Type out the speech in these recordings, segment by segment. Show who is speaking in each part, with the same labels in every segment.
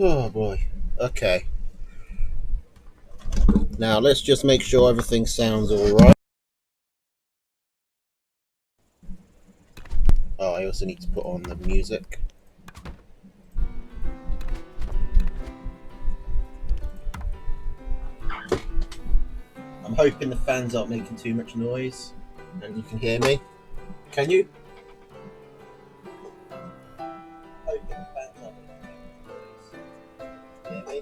Speaker 1: Oh boy. Okay. Now let's just make sure everything sounds alright. Oh, I also need to put on the music. I'm hoping the fans aren't making too much noise and you can hear me. Can you? Hoping the fans aren't making too much noise. Hear me?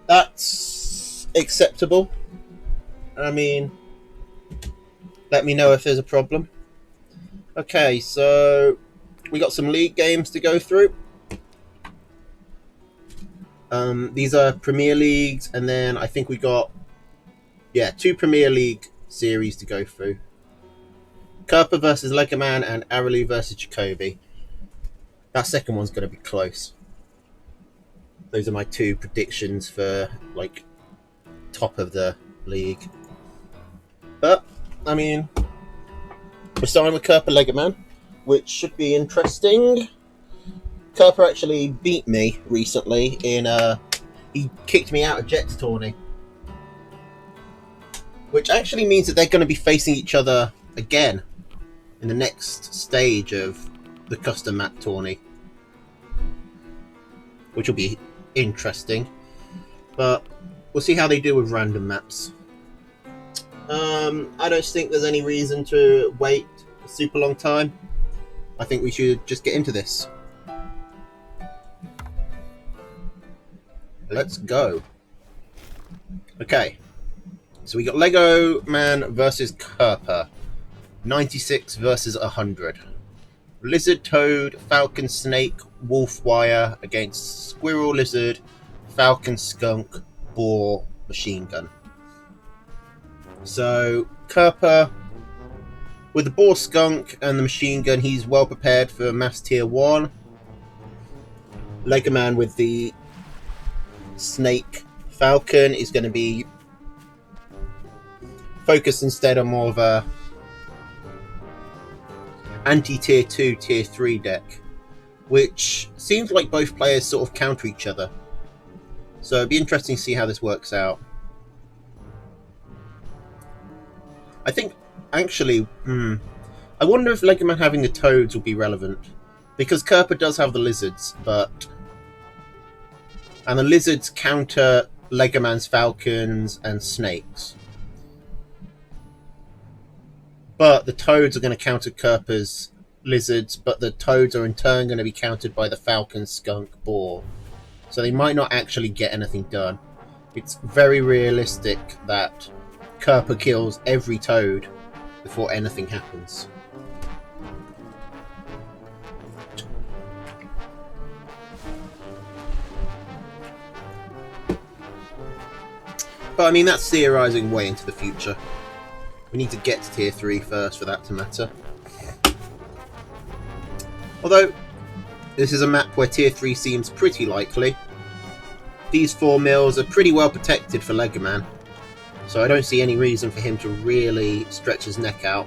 Speaker 1: That's acceptable. I mean, let me know if there's a problem. Okay, so we got some league games to go through. These are Premier Leagues, and then I think we got, two Premier League series to go through. Kerper versus Legoman and Aralu versus Jacoby. That second one's going to be close. Those are my two predictions for, top of the league. But, I mean, we're starting with Kerper Legoman, which should be interesting. Kerper actually beat me recently in he kicked me out of Jets tourney, which actually means that they're going to be facing each other again in the next stage of the custom map tourney, which will be interesting. But we'll see how they do with random maps. I don't think there's any reason to wait a super long time. I think we should just get into this. Let's go. Okay, so we got Lego Man versus Kerper, 96 versus 100. Lizard, Toad, Falcon, Snake, Wolf, Wire against Squirrel, Lizard, Falcon, Skunk, Boar, Machine Gun. So Kerper, with the Boar, Skunk, and the Machine Gun, he's well prepared for Mass Tier 1. Lego Man with the Snake, Falcon is going to be focused instead on more of a anti-tier 2, tier 3 deck, which seems like both players sort of counter each other. So it'd be interesting to see how this works out. I think, actually, I wonder if Legoman having the Toads will be relevant, because Kerper does have the Lizards, and the Lizards counter Legoman's Falcons and Snakes. But the Toads are going to counter Kerper's Lizards, but the Toads are in turn going to be countered by the Falcon, Skunk, Boar. So they might not actually get anything done. It's very realistic that Kerper kills every Toad before anything happens. But I mean, that's theorising way into the future. We need to get to tier 3 first for that to matter. Although, this is a map where tier 3 seems pretty likely. These 4 mills are pretty well protected for Legoman, so I don't see any reason for him to really stretch his neck out.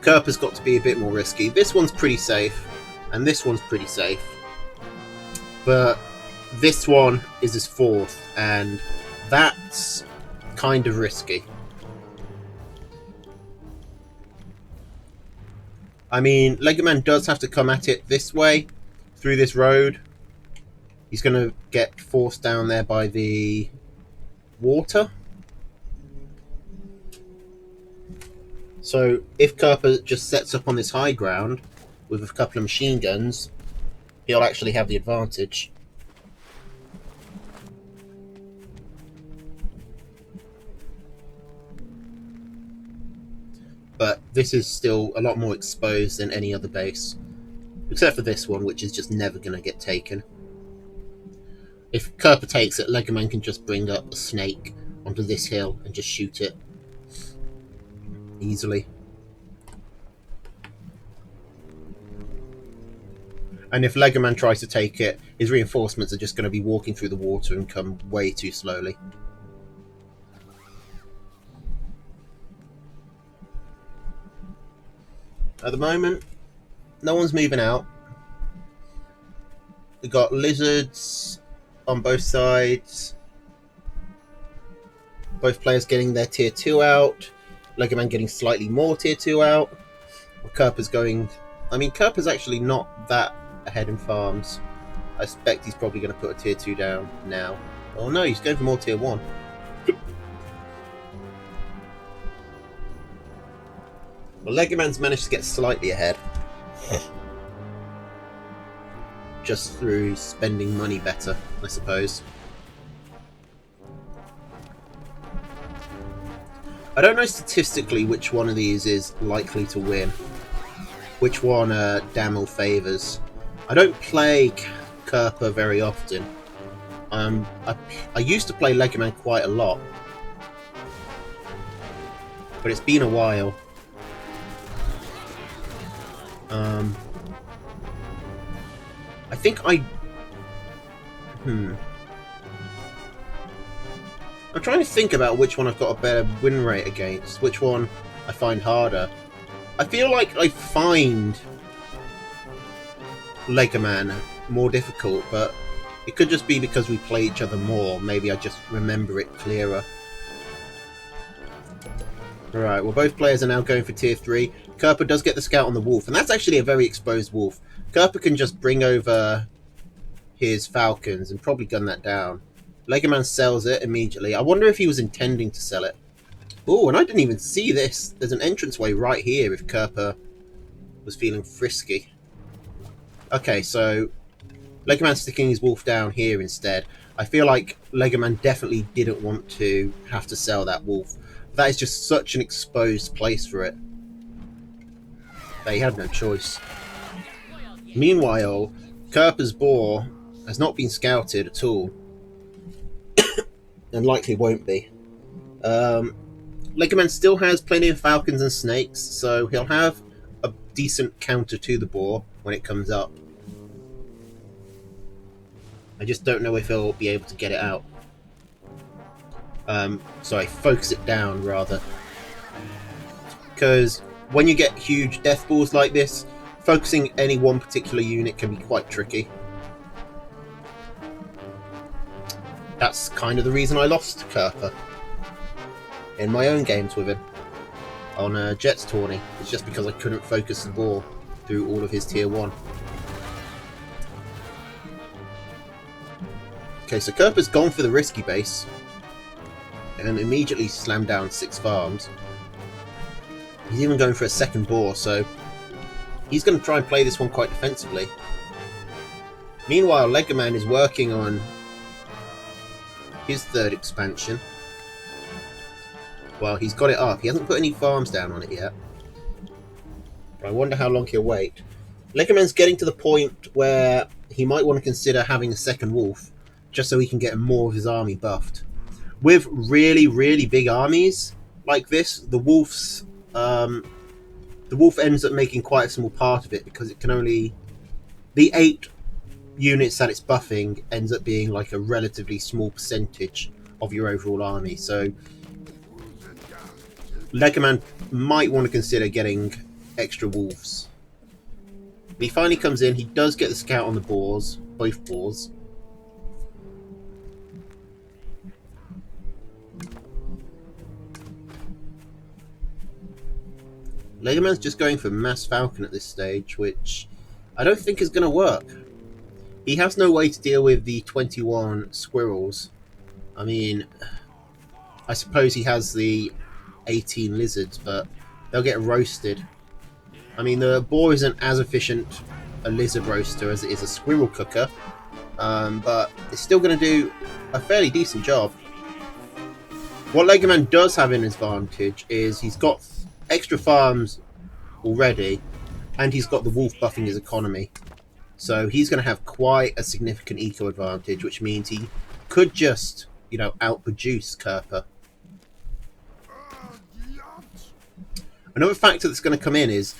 Speaker 1: Kerper's got to be a bit more risky. This one's pretty safe, and this one's pretty safe. But this one is his 4th, and that's kind of risky. I mean, Legoman does have to come at it this way, through this road. He's going to get forced down there by the water. So if Kerper just sets up on this high ground with a couple of machine guns, he'll actually have the advantage. But this is still a lot more exposed than any other base, except for this one, which is just never going to get taken. If Kerper takes it, Legoman can just bring up a Snake onto this hill and just shoot it easily. And if Legoman tries to take it, his reinforcements are just going to be walking through the water and come way too slowly. At the moment, no one's moving out. We got lizards on both sides. Both players getting their tier 2 out. Lego Man getting slightly more tier 2 out. Kerper's going... I mean, Kerper's actually not that ahead in farms. I expect he's probably going to put a tier 2 down now. Oh no, he's going for more tier 1. Well, Lego Man's managed to get slightly ahead. Just through spending money better, I suppose. I don't know statistically which one of these is likely to win. Which one Damel favours. I don't play Kerper very often. I used to play Lego Man quite a lot. But it's been a while. I think I'm trying to think about which one I've got a better win rate against, which one I find harder. I feel like I find Lego Man more difficult, but it could just be because we play each other more. Maybe I just remember it clearer. Alright, well both players are now going for tier 3. Kerper does get the scout on the wolf, and that's actually a very exposed wolf. Kerper can just bring over his falcons and probably gun that down. Lego Man sells it immediately. I wonder if he was intending to sell it. Oh, and I didn't even see this. There's an entranceway right here if Kerper was feeling frisky. Okay, so Lego Man's sticking his wolf down here instead. I feel like Lego Man definitely didn't want to have to sell that wolf. That is just such an exposed place for it. They had no choice. Meanwhile, Kerper's boar has not been scouted at all. And likely won't be. Lego Man still has plenty of falcons and snakes, so he'll have a decent counter to the boar when it comes up. I just don't know if he'll be able to get it out. Sorry, focus it down, rather. Because when you get huge death balls like this, focusing any one particular unit can be quite tricky. That's kind of the reason I lost Kerper in my own games with him on Jet's tourney. It's just because I couldn't focus the ball through all of his tier 1. Okay, so Kerper's gone for the risky base and immediately slammed down 6 farms. He's even going for a second boar, so he's going to try and play this one quite defensively. Meanwhile, Lego Man is working on his 3rd expansion. Well, he's got it up. He hasn't put any farms down on it yet. But I wonder how long he'll wait. Lego Man's getting to the point where he might want to consider having a second wolf, just so he can get more of his army buffed. With really, really big armies like this, the wolf ends up making quite a small part of it, because it can only... The 8 units that it's buffing ends up being like a relatively small percentage of your overall army. So Lego Man might want to consider getting extra wolves. He finally comes in. He does get the scout on the boars, both boars. Lego Man's just going for mass falcon at this stage, which I don't think is going to work. He has no way to deal with the 21 squirrels. I mean, I suppose he has the 18 lizards, but they'll get roasted. I mean, the boar isn't as efficient a lizard roaster as it is a squirrel cooker, but it's still going to do a fairly decent job. What Lego Man does have an advantage is he's got extra farms already, and he's got the wolf buffing his economy. So he's going to have quite a significant eco advantage, which means he could just, you know, outproduce Kerper. Another factor that's going to come in is,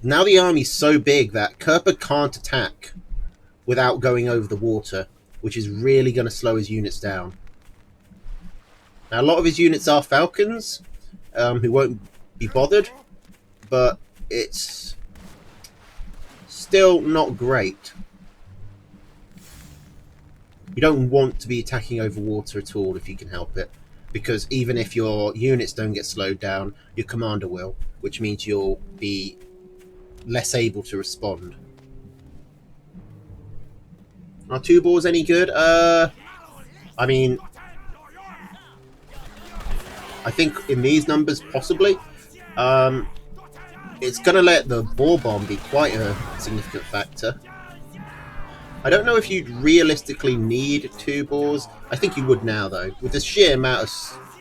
Speaker 1: now the army's so big that Kerper can't attack without going over the water, which is really going to slow his units down. Now, a lot of his units are falcons, who won't be bothered, but it's still not great. You don't want to be attacking over water at all if you can help it, because even if your units don't get slowed down, your commander will, which means you'll be less able to respond. Are 2 balls any good? I mean, I think in these numbers, possibly. It's going to let the ball bomb be quite a significant factor. I don't know if you'd realistically need 2 balls. I think you would now, though. With the sheer amount of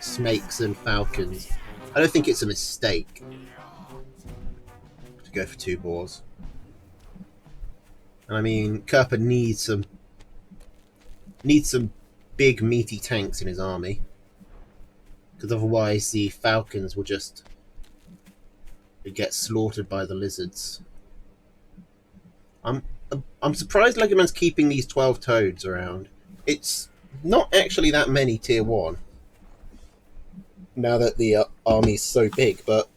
Speaker 1: snakes and falcons, I don't think it's a mistake to go for 2 balls. And I mean, Kerper needs some big meaty tanks in his army, because otherwise the falcons will just get slaughtered by the lizards. I'm surprised Legoman's keeping these 12 toads around. It's not actually that many tier 1 now that the army's so big, but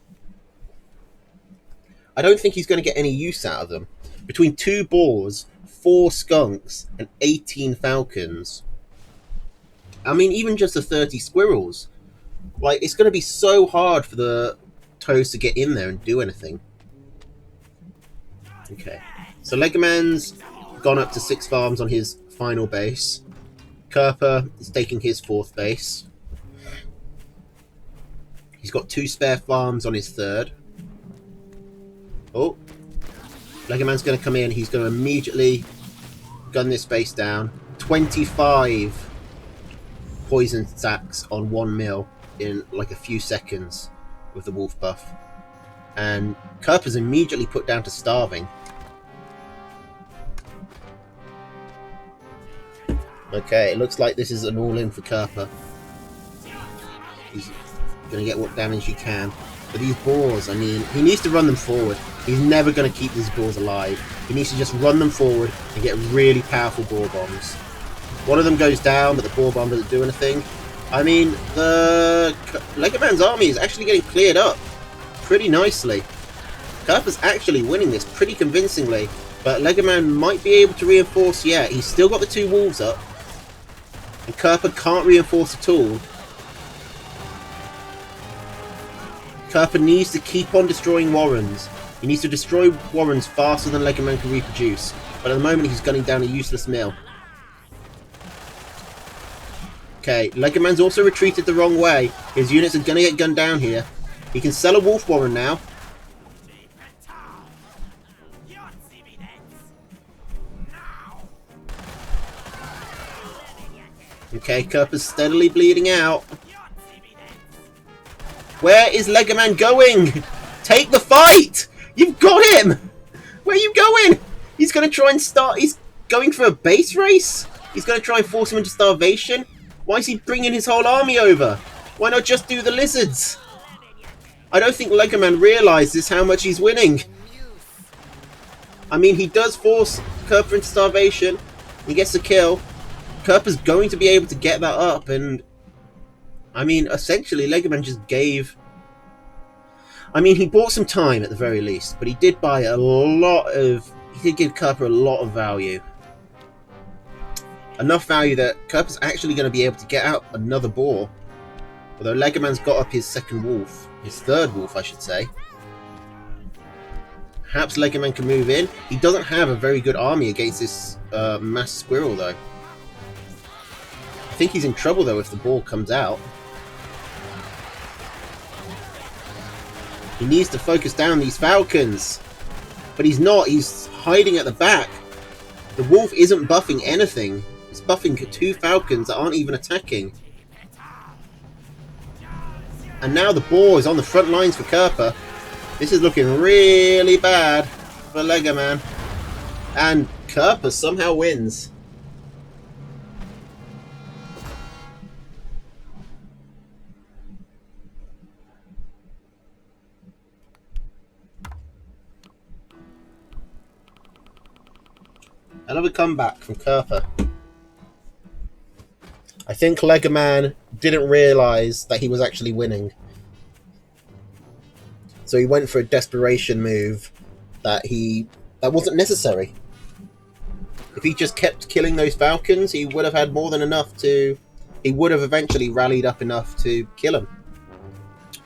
Speaker 1: I don't think he's going to get any use out of them. Between 2 boars, 4 skunks, and 18 falcons. I mean, even just the 30 squirrels. Like, it's going to be so hard for the toads to get in there and do anything. Okay. So Legoman's gone up to 6 farms on his final base. Kerper is taking his 4th base. He's got 2 spare farms on his 3rd. Oh. Legoman's going to come in. He's going to immediately gun this base down. 25 poison sacks on 1 mil in like a few seconds with the wolf buff. And Kerper's immediately put down to starving. Okay, it looks like this is an all-in for Kerper. He's going to get what damage he can. But these boars, I mean, he needs to run them forward. He's never going to keep these boars alive. He needs to just run them forward and get really powerful boar bombs. One of them goes down, but the boar bomb doesn't do anything. I mean, the Legoman's army is actually getting cleared up pretty nicely. Kerper's actually winning this pretty convincingly, but Legoman might be able to reinforce yet. He's still got the 2 wolves up, and Kerper can't reinforce at all. Kerper needs to keep on destroying warrens. He needs to destroy warrens faster than Legoman can reproduce, but at the moment he's gunning down a useless mill. Okay, Legoman's also retreated the wrong way. His units are going to get gunned down here. He can sell a wolf warren now. Okay, Kerper's steadily bleeding out. Where is Legoman going? Take the fight! You've got him! Where are you going? He's going to try and start... He's going for a base race? He's going to try and force him into starvation? Why is he bringing his whole army over? Why not just do the lizards? I don't think Legoman realises how much he's winning. I mean, he does force Kerper into starvation. He gets a kill. Kerper's going to be able to get that up, and I mean, essentially, Legoman just gave... I mean, he bought some time at the very least, but he did buy a lot of... He did give Kerper a lot of value. Enough value that Kerper's actually going to be able to get out another boar. Although Legoman's got up his 2nd wolf. His 3rd wolf, I should say. Perhaps Legoman can move in. He doesn't have a very good army against this mass squirrel, though. I think he's in trouble, though, if the boar comes out. He needs to focus down these falcons. But he's not. He's hiding at the back. The wolf isn't buffing anything. It's buffing 2 falcons that aren't even attacking. And now the boar is on the front lines for Kerper. This is looking really bad for Legoman. And Kerper somehow wins. Another comeback from Kerper. I think Legoman didn't realise that he was actually winning. So he went for a desperation move that wasn't necessary. If he just kept killing those falcons, he would have had more than enough to... He would have eventually rallied up enough to kill him.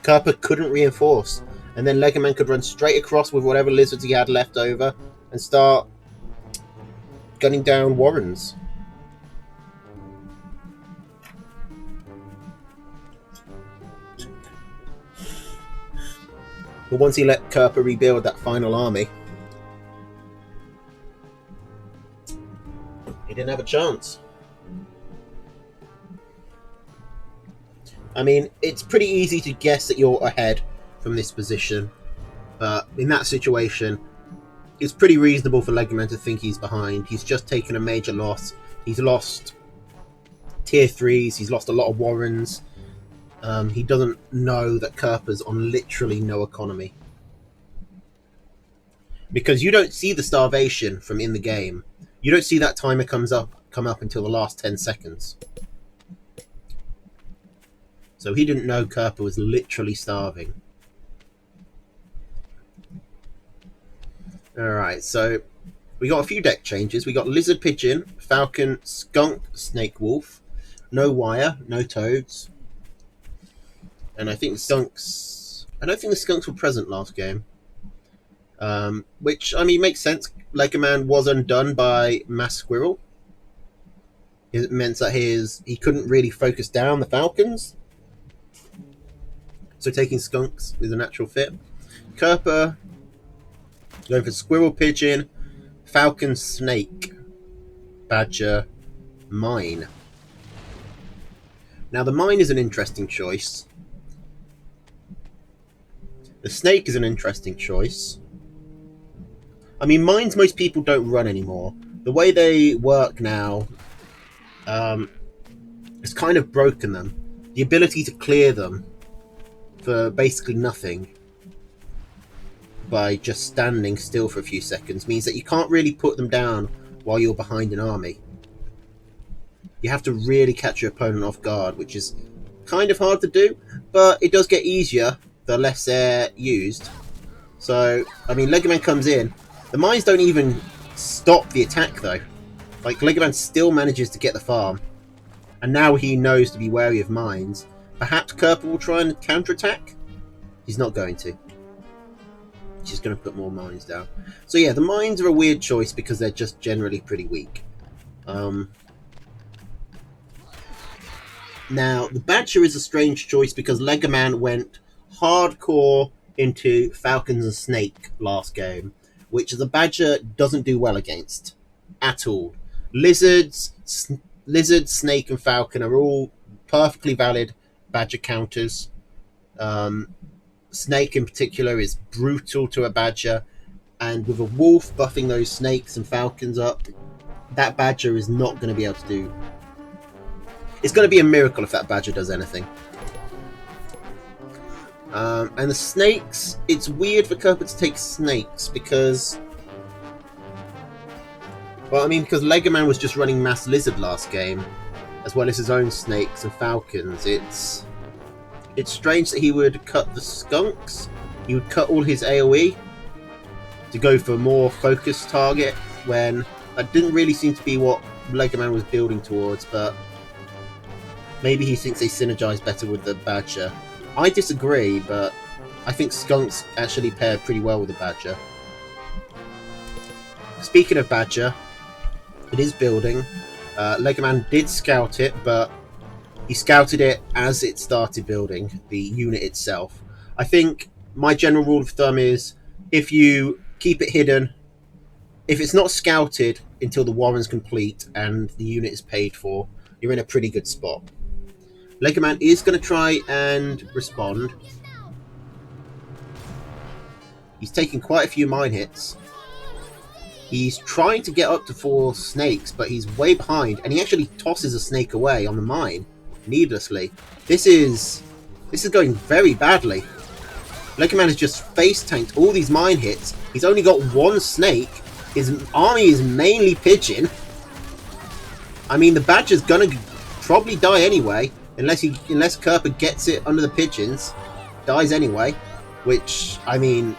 Speaker 1: Kerper couldn't reinforce, and then Legoman could run straight across with whatever lizards he had left over and start gunning down Warrens. But once he let Kerper rebuild that final army, he didn't have a chance. I mean, it's pretty easy to guess that you're ahead from this position, but in that situation, it's pretty reasonable for Legoman to think he's behind. He's just taken a major loss. He's lost tier 3s, he's lost a lot of Warrens. He doesn't know that Kerper's on literally no economy. Because you don't see the starvation from in the game. You don't see that timer come up until the last 10 seconds. So he didn't know Kerper was literally starving. Alright, so we got a few deck changes. We got Lizard Pigeon, Falcon, Skunk, Snake Wolf. No Wire, no Toads. And I think the Skunks... I don't think the Skunks were present last game. Which, I mean, makes sense. Legoman was undone by Mass Squirrel. It meant that he couldn't really focus down the Falcons. So taking Skunks is a natural fit. Kerper going for Squirrel, Pigeon, Falcon, Snake, Badger, Mine. Now the Mine is an interesting choice. The Snake is an interesting choice. I mean, Mines most people don't run anymore. The way they work now has kind of broken them. The ability to clear them for basically nothing by just standing still for a few seconds means that you can't really put them down while you're behind an army. You have to really catch your opponent off guard, which is kind of hard to do, but it does get easier the less they're used. So, I mean, Legoman comes in. The mines don't even stop the attack, though. Like, Legoman still manages to get the farm. And now he knows to be wary of mines. Perhaps Kerper will try and counterattack? He's not going to. He's just going to put more mines down. So yeah, the mines are a weird choice because they're just generally pretty weak. Now, the Badger is a strange choice because Legoman went hardcore into Falcons and Snake last game, which the Badger doesn't do well against at all. Lizard, Snake, and Falcon are all perfectly valid Badger counters. Snake in particular is brutal to a Badger, and with a Wolf buffing those Snakes and Falcons up, that Badger is not going to be able to do... It's going to be a miracle if that Badger does anything. And the Snakes, it's weird for Kerper to take Snakes because... Well, I mean, because Legoman was just running Mass Lizard last game, as well as his own Snakes and Falcons. It's strange that he would cut the Skunks. He would cut all his AoE to go for a more focused target, when that didn't really seem to be what Legoman was building towards, but maybe he thinks they synergize better with the Badger. I disagree, but I think Skunks actually pair pretty well with the Badger. Speaking of Badger, it is building. Legoman did scout it, but he scouted it as it started building, the unit itself. I think my general rule of thumb is if you keep it hidden, if it's not scouted until the Warren's complete and the unit is paid for, you're in a pretty good spot. Legoman is going to try and respond. He's taking quite a few mine hits. He's trying to get up to 4 snakes, but he's way behind, and he actually tosses a snake away on the mine, needlessly. This is going very badly. Legoman has just face tanked all these mine hits. He's only got 1 snake. His army is mainly pigeon. I mean, the Badger's gonna probably die anyway, unless Kerper gets it under the pigeons. Dies anyway, which, I mean,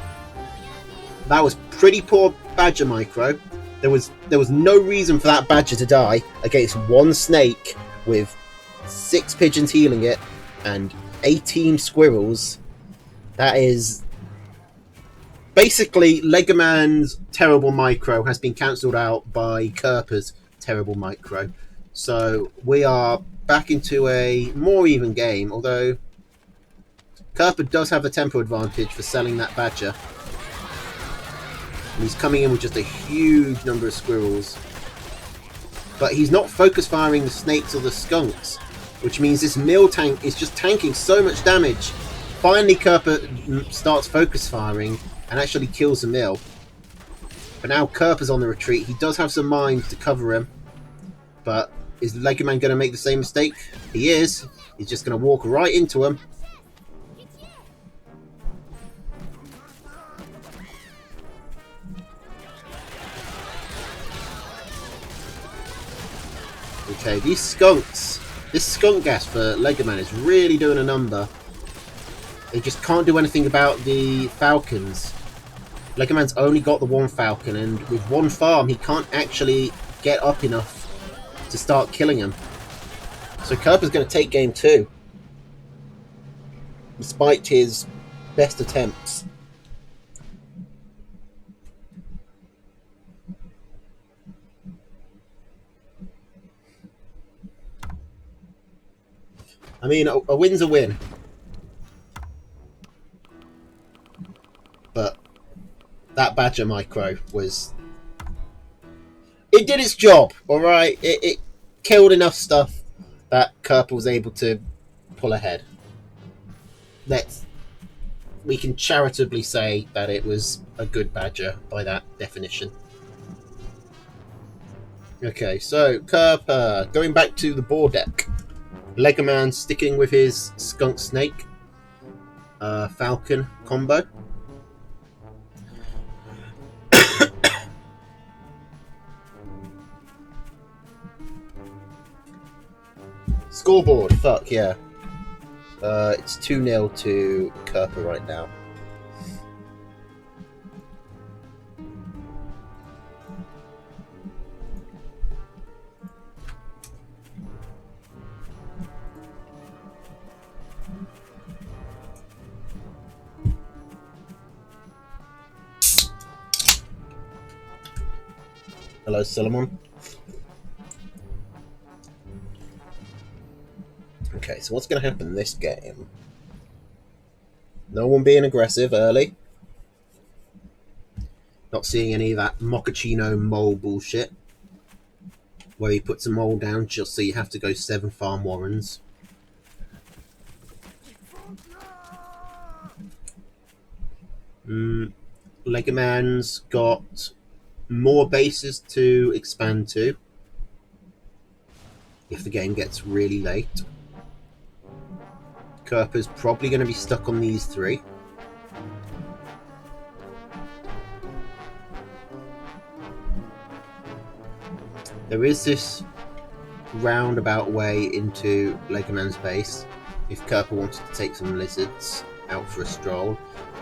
Speaker 1: that was pretty poor Badger micro. There was no reason for that badger to die against one snake with 6 pigeons healing it and 18 squirrels. That is basically Legoman's terrible micro has been cancelled out by Kerper's terrible micro. So we are back into a more even game, although Kerper does have the tempo advantage for selling that badger. And he's coming in with just a huge number of squirrels. But he's not focus firing the snakes or the skunks, which means this mill tank is just tanking so much damage. Finally, Kerper starts focus firing and actually kills the mill. But now Kerper's on the retreat. He does have some mines to cover him. But is Legoman going to make the same mistake? He is. He's just going to walk right into him. Okay, these skunks. This skunk gas for Legoman is really doing a number. They just can't do anything about the falcons. Legoman's only got the one falcon, and with one farm, he can't actually get up enough to start killing him. So Kerper's going to take game 2, despite his best attempts. I mean, a win's a win. But that badger micro was... It did its job, alright? It killed enough stuff that Kerper was able to pull ahead. We can charitably say that it was a good badger by that definition. Okay, so Kerper, going back to the board deck. Legoman sticking with his skunk snake falcon combo. Scoreboard, fuck yeah. It's 2-0 to Kerper right now. Hello, Solomon. Okay, so what's going to happen in this game? No one being aggressive early. Not seeing any of that Mochaccino mole bullshit, where he puts a mole down just so you have to go 7 farm warrens. Legoman's got more bases to expand to if the game gets really late. Kerper's probably going to be stuck on these 3. There is this roundabout way into Legoman's base. If Kerper wanted to take some lizards out for a stroll,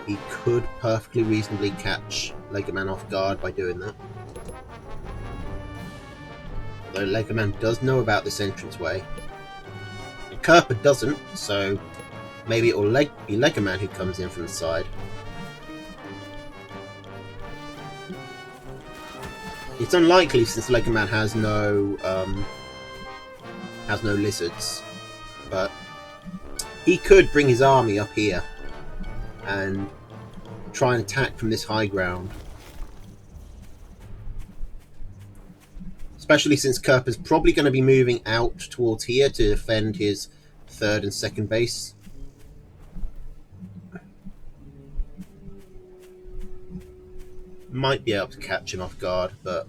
Speaker 1: he could perfectly reasonably catch Legoman off guard by doing that. Though Legoman does know about this entranceway. Kerper doesn't, so maybe it will be Legoman who comes in from the side. It's unlikely since Legoman has no lizards, but he could bring his army up here and try and attack from this high ground. Especially since Kerper's probably going to be moving out towards here to defend his 3rd and 2nd base. Might be able to catch him off guard, but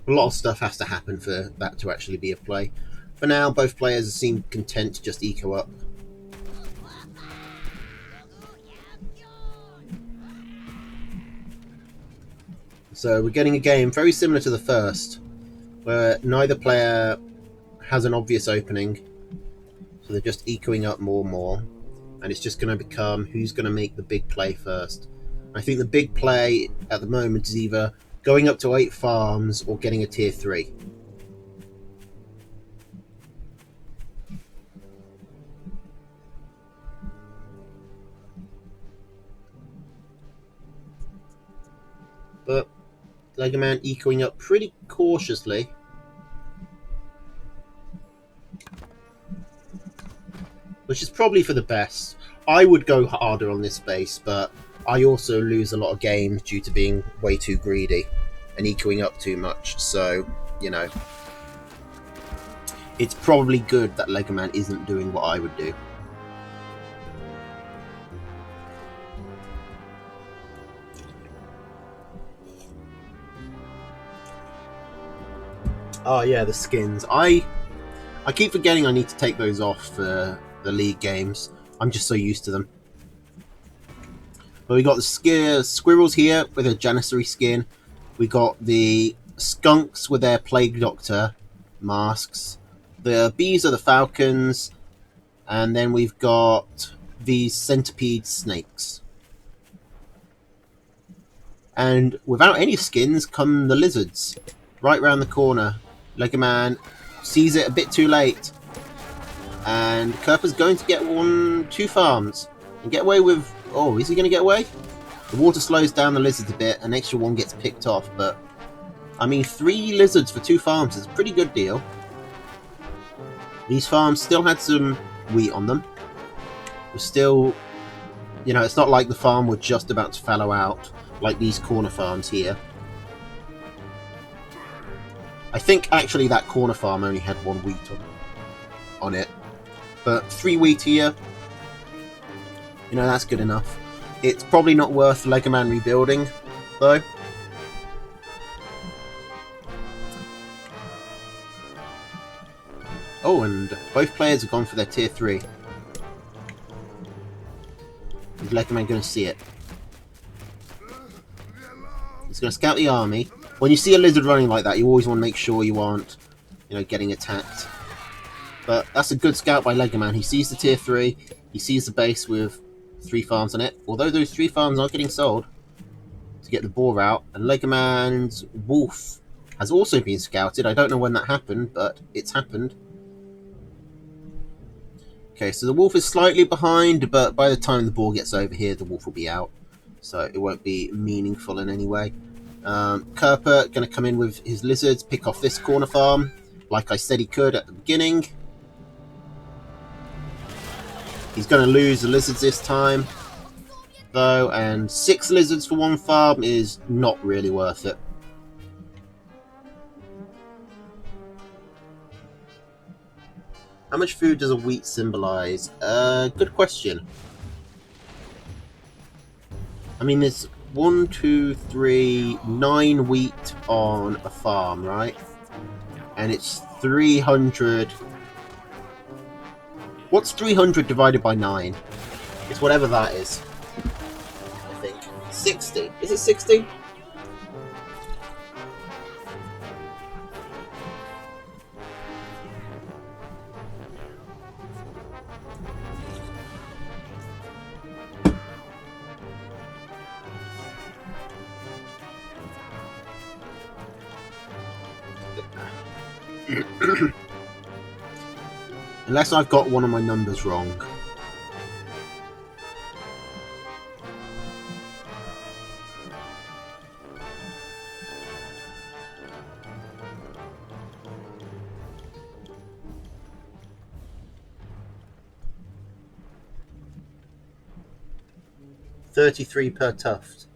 Speaker 1: a lot of stuff has to happen for that to actually be a play. For now, both players seem content to just eco up. So we're getting a game very similar to the first, where neither player has an obvious opening, so they're just ecoing up more and more, and it's just going to become who's going to make the big play first. I think the big play at the moment is either going up to 8 farms, or getting a tier 3. But Lego Man ecoing up pretty cautiously. Which is probably for the best. I would go harder on this base, but I also lose a lot of games due to being way too greedy and ecoing up too much. So, you know, it's probably good that Lego Man isn't doing what I would do. Oh yeah, the skins. I keep forgetting I need to take those off for the League games. I'm just so used to them. But we got the squirrels here with a Janissary skin. We got the skunks with their Plague Doctor masks. The bees are the falcons. And then we've got these centipede snakes. And without any skins come the lizards. Right round the corner. Lego Man sees it a bit too late. And Kerpa's going to get 2 farms. And get away with... Oh, is he going to get away? The water slows down the lizards a bit. An extra one gets picked off. But, I mean, 3 lizards for 2 farms is a pretty good deal. These farms still had some wheat on them. We're still... You know, it's not like the farm were just about to fallow out. Like these corner farms here. I think actually that corner farm only had 1 wheat on it. But 3 wheat here, you know, that's good enough. It's probably not worth Lego Man rebuilding, though. Oh, and both players have gone for their tier 3. Is Lego Man going to see it? He's going to scout the army. When you see a lizard running like that, you always want to make sure you aren't, you know, getting attacked. But that's a good scout by Lego Man. He sees the tier 3. He sees the base with 3 farms on it. Although those 3 farms aren't getting sold to get the boar out. And Lego Man's wolf has also been scouted. I don't know when that happened, but it's happened. Okay, so the wolf is slightly behind, but by the time the boar gets over here, the wolf will be out. So it won't be meaningful in any way. Kerpa going to come in with his lizards, pick off this corner farm, like I said he could at the beginning. He's going to lose the lizards this time, though, and 6 lizards for 1 farm is not really worth it. How much food does a wheat symbolize? Good question. I mean, there's 1, 2, 3, 9 wheat on a farm, right? And it's 300. What's 300 divided by 9? It's whatever that is. I think. 60. Is it 60? Unless I've got one of my numbers wrong. $33 per tuft.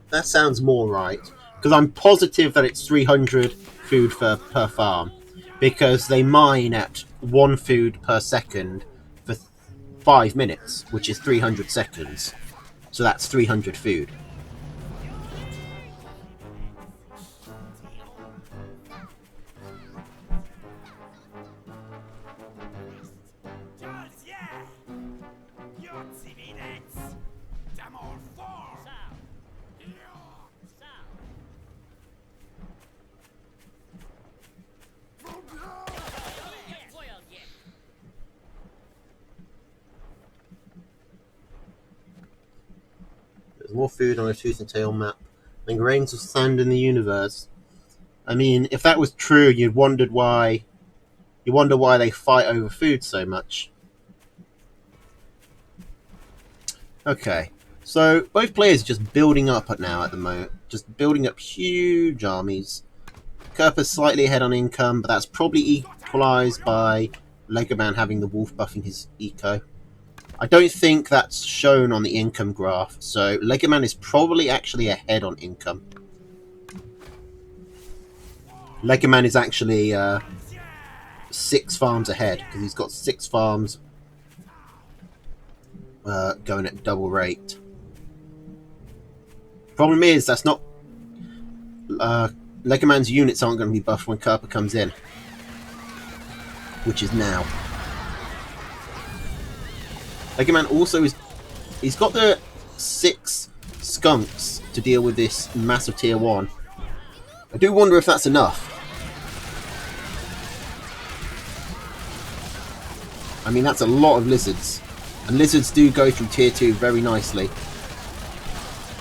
Speaker 1: That sounds more right. Because I'm positive that it's 300 food per farm. Because they mine at 1 food per second for 5 minutes, which is 300 seconds. So that's 300 food. There's more food on a tooth and tail map. Like grains of sand in the universe. I mean, if that was true, you'd wonder why they fight over food so much. Okay, so both players are just building up now at the moment, just building up huge armies. Kerper's slightly ahead on income, but that's probably equalised by Legoman having the wolf buffing his eco. I don't think that's shown on the income graph, so Legoman is probably actually ahead on income. Legoman is actually 6 farms ahead, because he's got 6 farms going at double rate. Problem is, that's not... Legoman's units aren't going to be buffed when Kerper comes in, which is now. Legoman also is... He's got the 6 skunks to deal with this massive tier 1. I do wonder if that's enough. I mean, that's a lot of lizards. And lizards do go through tier 2 very nicely.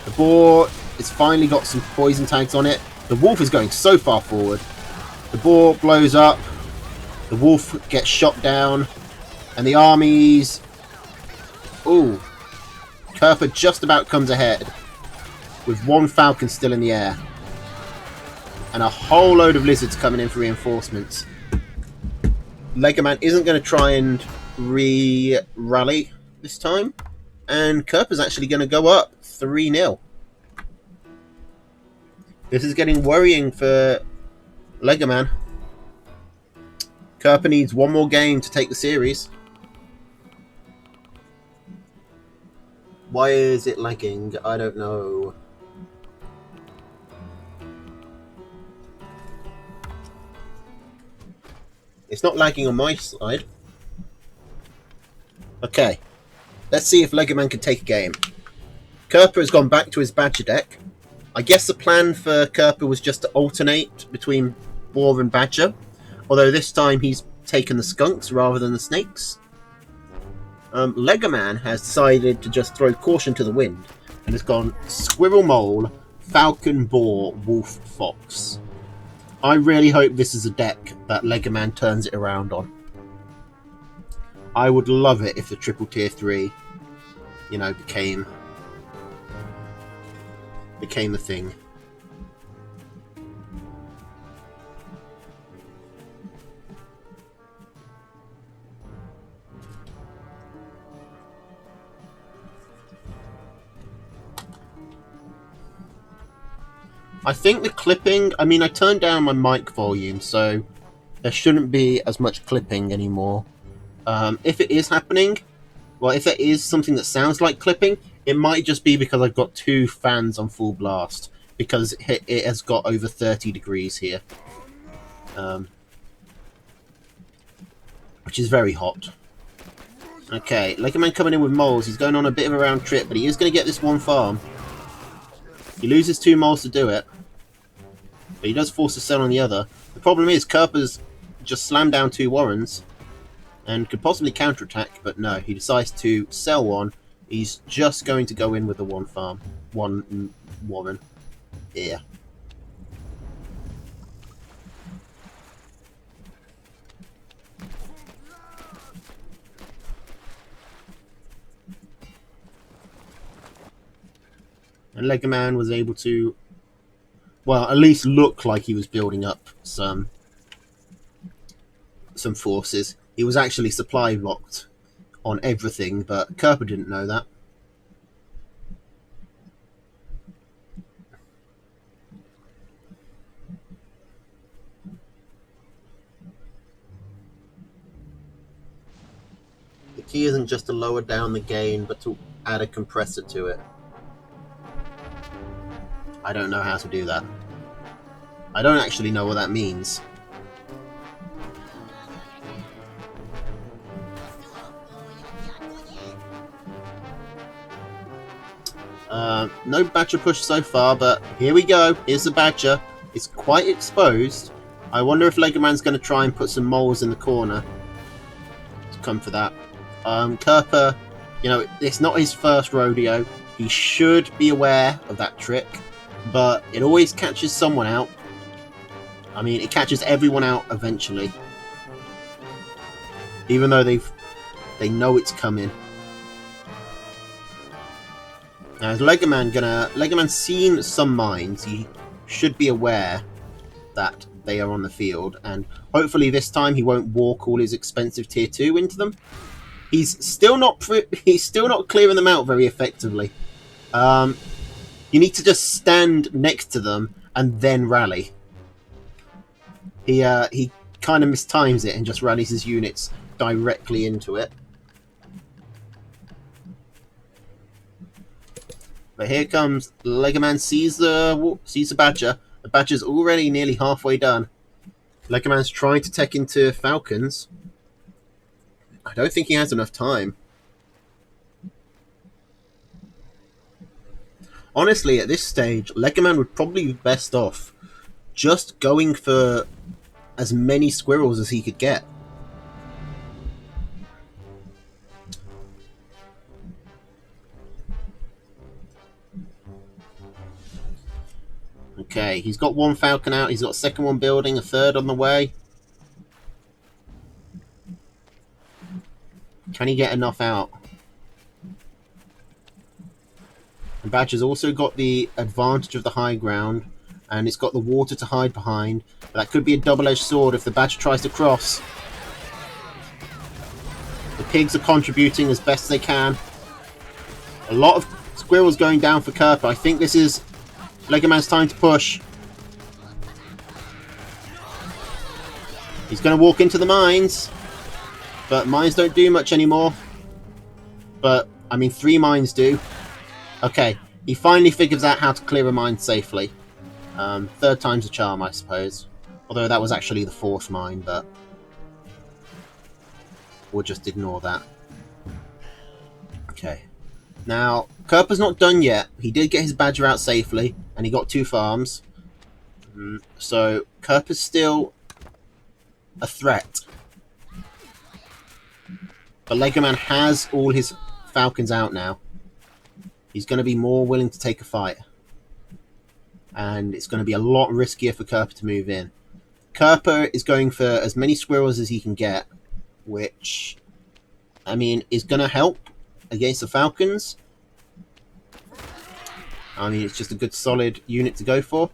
Speaker 1: The boar has finally got some poison tags on it. The wolf is going so far forward. The boar blows up. The wolf gets shot down. And the armies... Ooh. Kerper just about comes ahead. With 1 falcon still in the air. And a whole load of lizards coming in for reinforcements. Legoman isn't going to try and rally this time. And Kerper's actually going to go up 3-0. This is getting worrying for Legoman. Kerper needs 1 more game to take the series. Why is it lagging? I don't know. It's not lagging on my side. Okay. Let's see if Legoman can take a game. Kerper has gone back to his Badger deck. I guess the plan for Kerper was just to alternate between Boar and Badger. Although this time he's taken the skunks rather than the snakes. Legoman has decided to just throw caution to the wind. And has gone Squirrel Mole, Falcon Boar, Wolf Fox. I really hope this is a deck that Legoman turns it around on. I would love it if the triple tier 3, you know, became the thing. I think the clipping... I mean, I turned down my mic volume, so there shouldn't be as much clipping anymore. If it is happening, well, if there is something that sounds like clipping, it might just be because I've got 2 fans on full blast, because it has got over 30 degrees here. Which is very hot. Okay, Legoman coming in with moles. He's going on a bit of a round trip, but he is going to get this 1 farm. He loses 2 moles to do it. But he does force a sell on the other. The problem is, Kerper's just slammed down 2 warrens. And could possibly counterattack, but no. He decides to sell 1. He's just going to go in with the 1 farm. 1 warren. Here. And Legoman was able to, well, at least look like he was building up some forces. He was actually supply locked on everything, but Kerper didn't know that. The key isn't just to lower down the gain, but to add a compressor to it. I don't know how to do that. I don't actually know what that means. No Badger push so far, but here we go. Here's the Badger. It's quite exposed. I wonder if Legoman's going to try and put some moles in the corner to come for that. Kerper, you know, it's not his first rodeo. He should be aware of that trick. but it always catches someone out. I mean, it catches everyone out eventually, even though they know it's coming. Now, is Legoman's seen some mines. He should be aware that they are on the field, and hopefully this time he won't walk all his expensive tier 2 into them. He's still not clearing them out very effectively. You need to just stand next to them and then rally. He kind of mistimes it and just rallies his units directly into it. But here comes Legoman, sees the Badger. The Badger's already nearly halfway done. Legoman's trying to tech into Falcons. I don't think he has enough time. Honestly, at this stage, Legoman would probably be best off just going for as many squirrels as he could get. Okay, he's got one Falcon out, he's got a second one building, a third on the way. Can he get enough out? And Badger's also got the advantage of the high ground, and it's got the water to hide behind. But that could be a double-edged sword if the Badger tries to cross. The pigs are contributing as best they can. A lot of squirrels going down for Kerper. I think this is Legoman's time to push. He's going to walk into the mines, but mines don't do much anymore. But, I mean, 3 mines do. Okay, he finally figures out how to clear a mine safely. Third time's a charm, I suppose. Although that was actually the 4th mine, but we'll just ignore that. Okay. Now, Kerper's not done yet. He did get his Badger out safely, and he got 2 farms. So, Kerper's still a threat. But Legoman has all his Falcons out now. He's going to be more willing to take a fight. And it's going to be a lot riskier for Kerper to move in. Kerper is going for as many squirrels as he can get, which, I mean, is going to help against the Falcons. I mean, it's just a good solid unit to go for.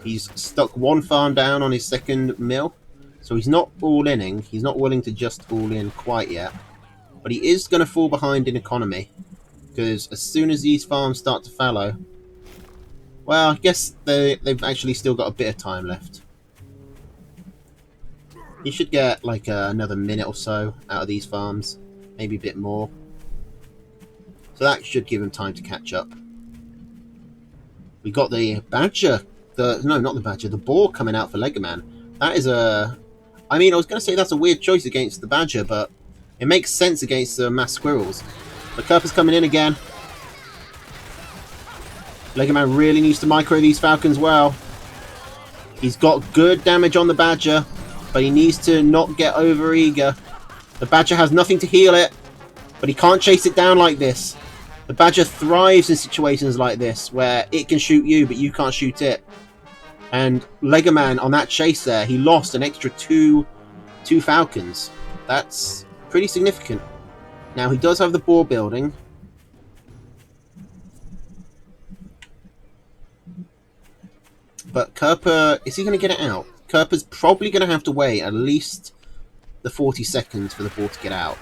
Speaker 1: He's stuck 1 farm down on his second mill, so he's not all-inning. He's not willing to just all-in quite yet. But he is going to fall behind in economy, because as soon as these farms start to fallow, well, I guess they've actually still got a bit of time left. He should get like another minute or so out of these farms, maybe a bit more. So that should give him time to catch up. We got the Badger, no, not the Badger, the Boar coming out for Legoman. That is a, I mean, I was going to say that's a weird choice against the Badger, but it makes sense against the mass squirrels. But Kerper's coming in again. Legoman really needs to micro these Falcons well. He's got good damage on the Badger, but he needs to not get over eager. The Badger has nothing to heal it, but he can't chase it down like this. The Badger thrives in situations like this, where it can shoot you, but you can't shoot it. And Legoman, on that chase there, he lost an extra two Falcons. That's pretty significant. Now, he does have the Boar building. But Kerper, is he going to get it out? Kerper's probably going to have to wait at least the 40 seconds for the Boar to get out.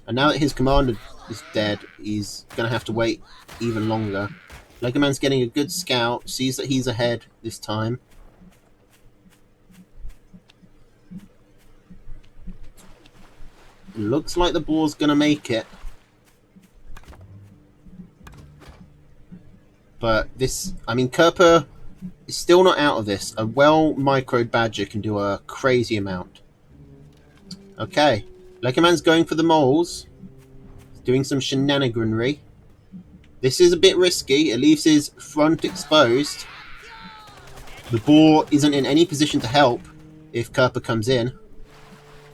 Speaker 1: And now that his commander is dead, he's going to have to wait even longer. Legoman's getting a good scout, sees that he's ahead this time. Looks like the Boar's going to make it. But this, I mean, Kerper is still not out of this. A well-microed Badger can do a crazy amount. Okay, Legoman's going for the moles. He's doing some shenaniganry. This is a bit risky. It leaves his front exposed. The Boar isn't in any position to help if Kerper comes in.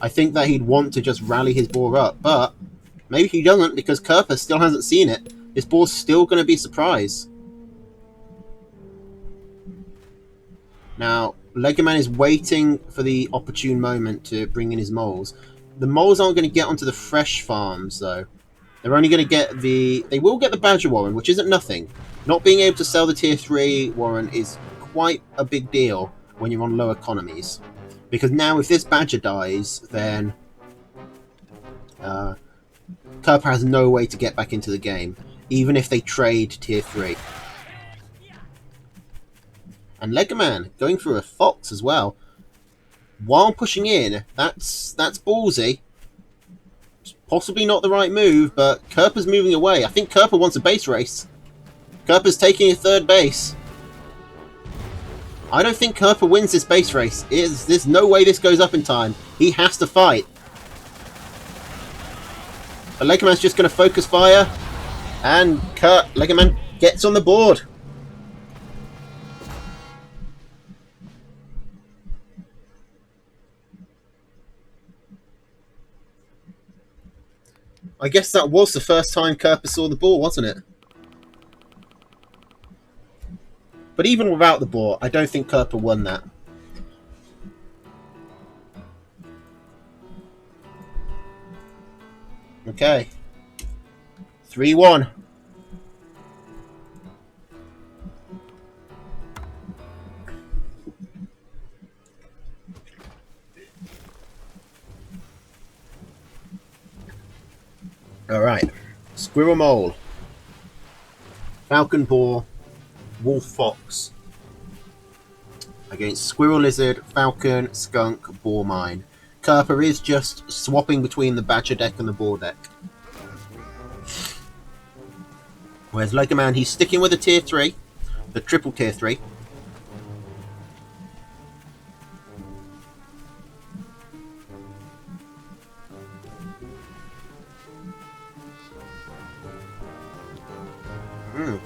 Speaker 1: I think that he'd want to just rally his boar up, but maybe he doesn't because Kerper still hasn't seen it. His boar's still going to be a surprise. Now, Legoman is waiting for the opportune moment to bring in his moles. The moles aren't going to get onto the fresh farms, though. They're only going to get the... They will get the Badger Warren, which isn't nothing. Not being able to sell the Tier 3 Warren is quite a big deal when you're on low economies. Because now, if this Badger dies, then... Kerper has no way to get back into the game, even if they trade Tier 3. And Legoman going through a fox as well. While pushing in, that's ballsy. Possibly not the right move, but Kerper's moving away. I think Kerper wants a base race. Kerper's taking a third base. I don't think Kerper wins this base race. There's no way this goes up in time. He has to fight. But Legoman's just going to focus fire. And Legoman gets on the board. I guess that was the first time Kerper saw the ball, wasn't it? But even without the ball, I don't think Kerper won that. Okay. 3-1. Alright. Squirrel Mole. Falcon Boar. Wolf Fox. Against Squirrel Lizard, Falcon, Skunk, Boar Mine. Kerper is just swapping between the Badger deck and the Boar deck. Whereas Legoman, he's sticking with the Tier 3. The triple Tier 3.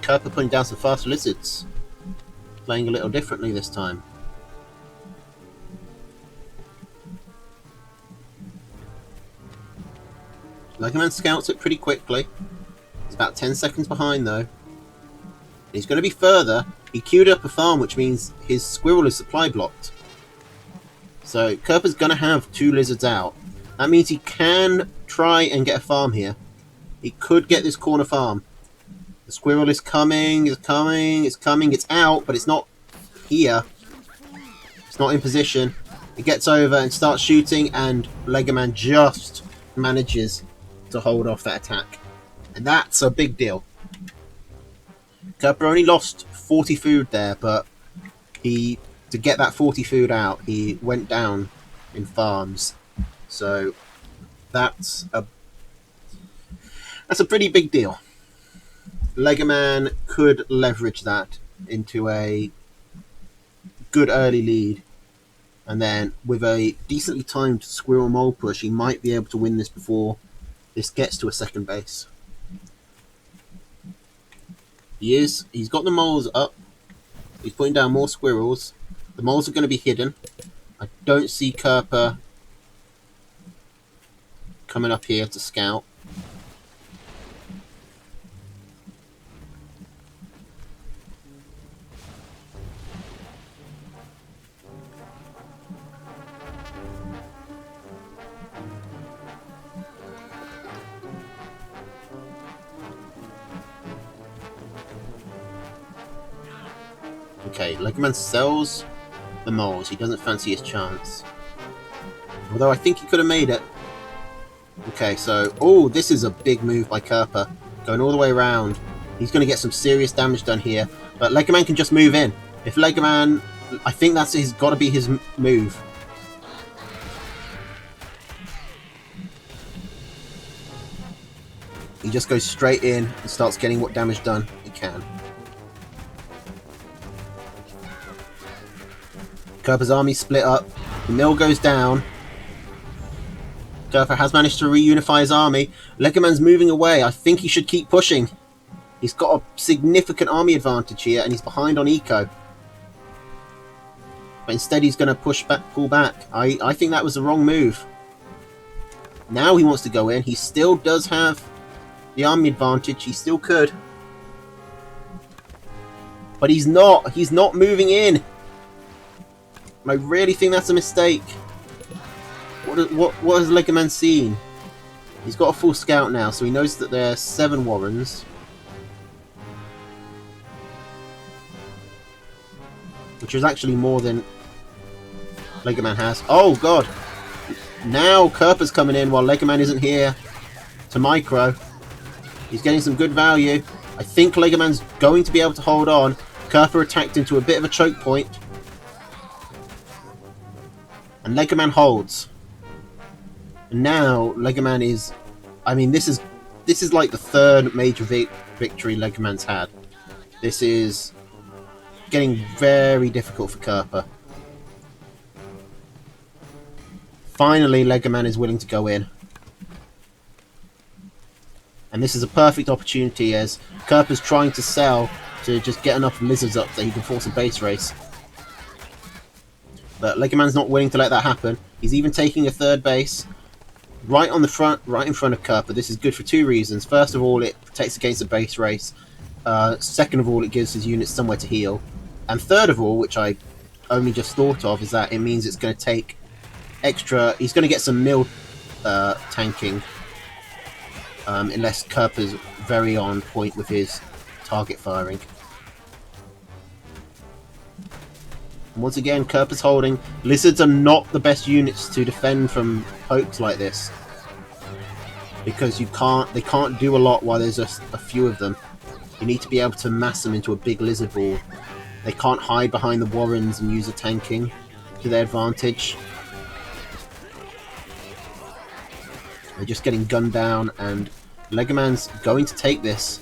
Speaker 1: Kerper putting down some fast lizards. Playing a little differently this time. Legoman scouts it pretty quickly. He's about 10 seconds behind though. He's going to be further. He queued up a farm, which means his squirrel is supply blocked. So Kerper's going to have 2 lizards out. That means he can try and get a farm here. He could get this corner farm. The squirrel is coming, it's coming, it's out, but it's not here. It's not in position. It gets over and starts shooting, and Legoman just manages to hold off that attack. And that's a big deal. Kerper only lost 40 food there, but to get that 40 food out, he went down in farms. So that's a pretty big deal. Legoman could leverage that into a good early lead, and then with a decently timed Squirrel Mole push, he might be able to win this before this gets to a second base. He's got the moles up. He's putting down more squirrels. The moles are going to be hidden. I don't see Kerper coming up here to scout. Okay, Legoman sells the moles. He doesn't fancy his chance. Although I think he could have made it. Okay, so... Oh, this is a big move by Kerper. Going all the way around. He's going to get some serious damage done here. But Legoman can just move in. If Legoman... I think that's got to be his move. He just goes straight in and starts getting what damage done he can. Kerper's army split up. The mill goes down. Kerper has managed to reunify his army. Legoman's moving away. I think he should keep pushing. He's got a significant army advantage here, and he's behind on eco. But instead he's going to pull back. I think that was the wrong move. Now he wants to go in. He still does have the army advantage. He still could. But he's not. He's not moving in. And I really think that's a mistake. What has Legoman seen? He's got a full scout now, so he knows that there are 7 Warrens. Which is actually more than Legoman has. Oh, God! Now Kerper's coming in while Legoman isn't here to micro. He's getting some good value. I think Legoman's going to be able to hold on. Kerper attacked into a bit of a choke point. And Legoman holds. And now Legoman is... I mean, this is like the 3rd major victory Legoman's had. This is getting very difficult for Kerper. Finally, Legoman is willing to go in. And this is a perfect opportunity as Kerper's trying to sell to just get enough lizards up that he can force a base race. But Legoman's not willing to let that happen. He's even taking a 3rd base right on the front, right in front of Kerper. This is good for 2 reasons. First of all, it protects against a base race. Second of all, it gives his units somewhere to heal. And third of all, which I only just thought of, is that it means it's going to take extra... He's going to get some mill tanking. Unless Kerper's very on point with his target firing. And once again, Kerper's holding. Lizards are not the best units to defend from pokes like this. Because they can't do a lot while there's just a few of them. You need to be able to mass them into a big lizard ball. They can't hide behind the Warrens and use the tanking to their advantage. They're just getting gunned down, and Legoman's going to take this.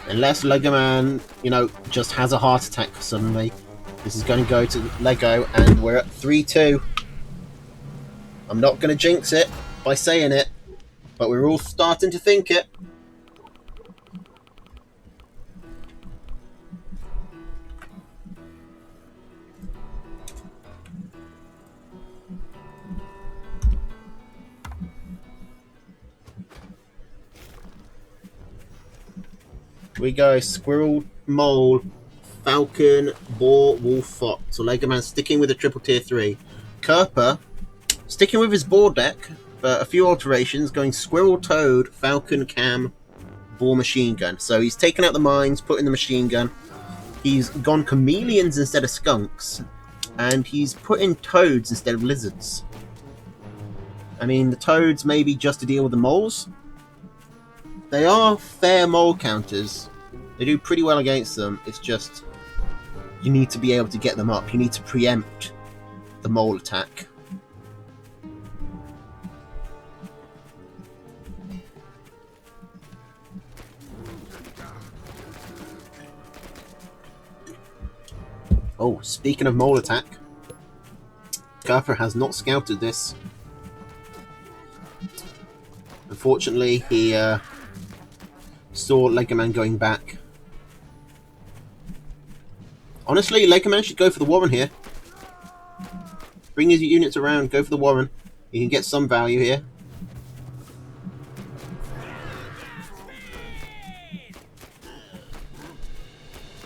Speaker 1: Unless Legoman, just has a heart attack suddenly. This is going to go to Lego, and we're at 3-2. I'm not going to jinx it by saying it, but we're all starting to think it. We go Squirrel, Mole, Falcon, Boar, Wolf, Fox. So Legoman sticking with a triple tier 3. Kerper sticking with his boar deck, but a few alterations, going Squirrel, Toad, Falcon, Cam, Boar, Machine Gun. So he's taken out the mines, put in the machine gun. He's gone chameleons instead of skunks, and he's put in toads instead of lizards. I mean, the toads maybe just to deal with the moles. They are fair mole counters. They do pretty well against them. It's just you need to be able to get them up. You need to preempt the mole attack. Oh, speaking of mole attack, Kerper has not scouted this. Unfortunately, he saw Legoman going back. Honestly, Legoman should go for the Warren here. Bring his units around, go for the Warren. You can get some value here.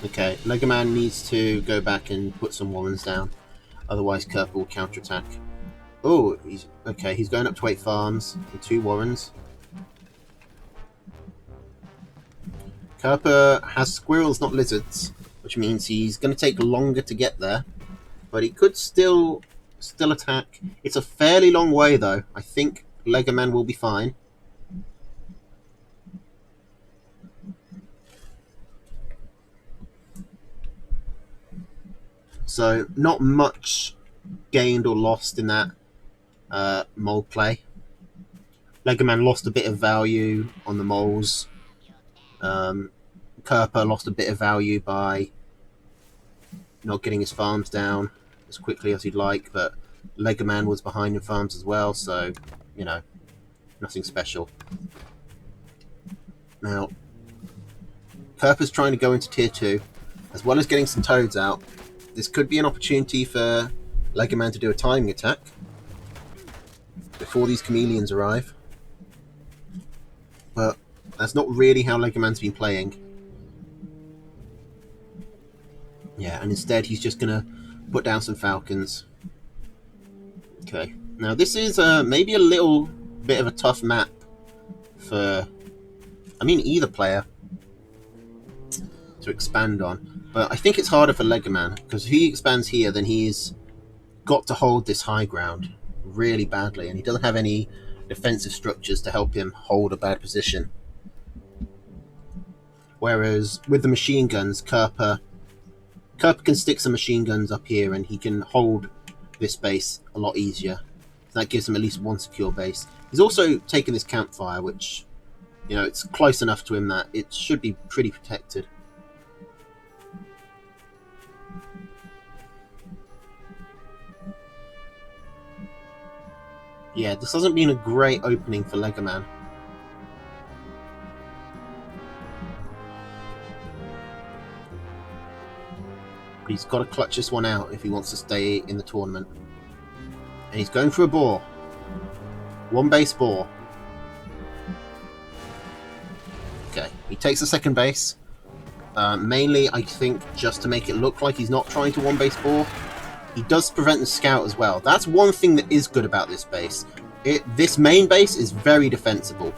Speaker 1: Okay, Legoman needs to go back and put some Warrens down. Otherwise, Kerper will counterattack. Oh, he's going up to 8 farms and 2 Warrens. Kerper has squirrels, not lizards, which means he's going to take longer to get there. But he could still attack. It's a fairly long way, though. I think Legoman will be fine. So, not much gained or lost in that mole play. Legoman lost a bit of value on the moles. Kerper lost a bit of value by not getting his farms down as quickly as he'd like, but Legoman was behind in farms as well, so, nothing special. Now, Kerper's trying to go into tier 2, as well as getting some toads out. This could be an opportunity for Legoman to do a timing attack before these chameleons arrive. But that's not really how Legoman's been playing. Yeah, and instead he's just going to put down some falcons. Okay, now this is maybe a little bit of a tough map for, either player to expand on. But I think it's harder for Legoman, because if he expands here, then he's got to hold this high ground really badly, and he doesn't have any defensive structures to help him hold a bad position. Whereas with the machine guns, Kerper can stick some machine guns up here, and he can hold this base a lot easier. That gives him at least one secure base. He's also taken this campfire, which, it's close enough to him that it should be pretty protected. Yeah, this hasn't been a great opening for Legoman. But he's got to clutch this one out if he wants to stay in the tournament. And he's going for a boar. One base boar. Okay, he takes the second base. Mainly, I think, just to make it look like he's not trying to one base boar. He does prevent the scout as well. That's one thing that is good about this base. This main base is very defensible.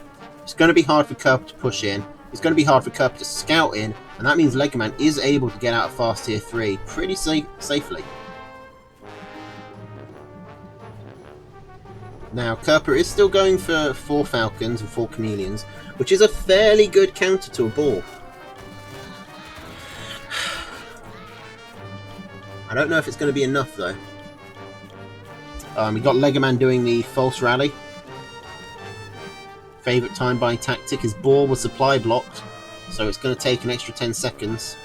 Speaker 1: It's going to be hard for Kerper to push in. It's going to be hard for Kerper to scout in. And that means Legoman is able to get out of fast tier 3 pretty safely. Now, Kerper is still going for 4 falcons and 4 chameleons, which is a fairly good counter to a boar. I don't know if it's going to be enough, though. We got Legoman doing the false rally. Favourite time buying tactic. His boar was supply blocked, so it's going to take an extra 10 seconds.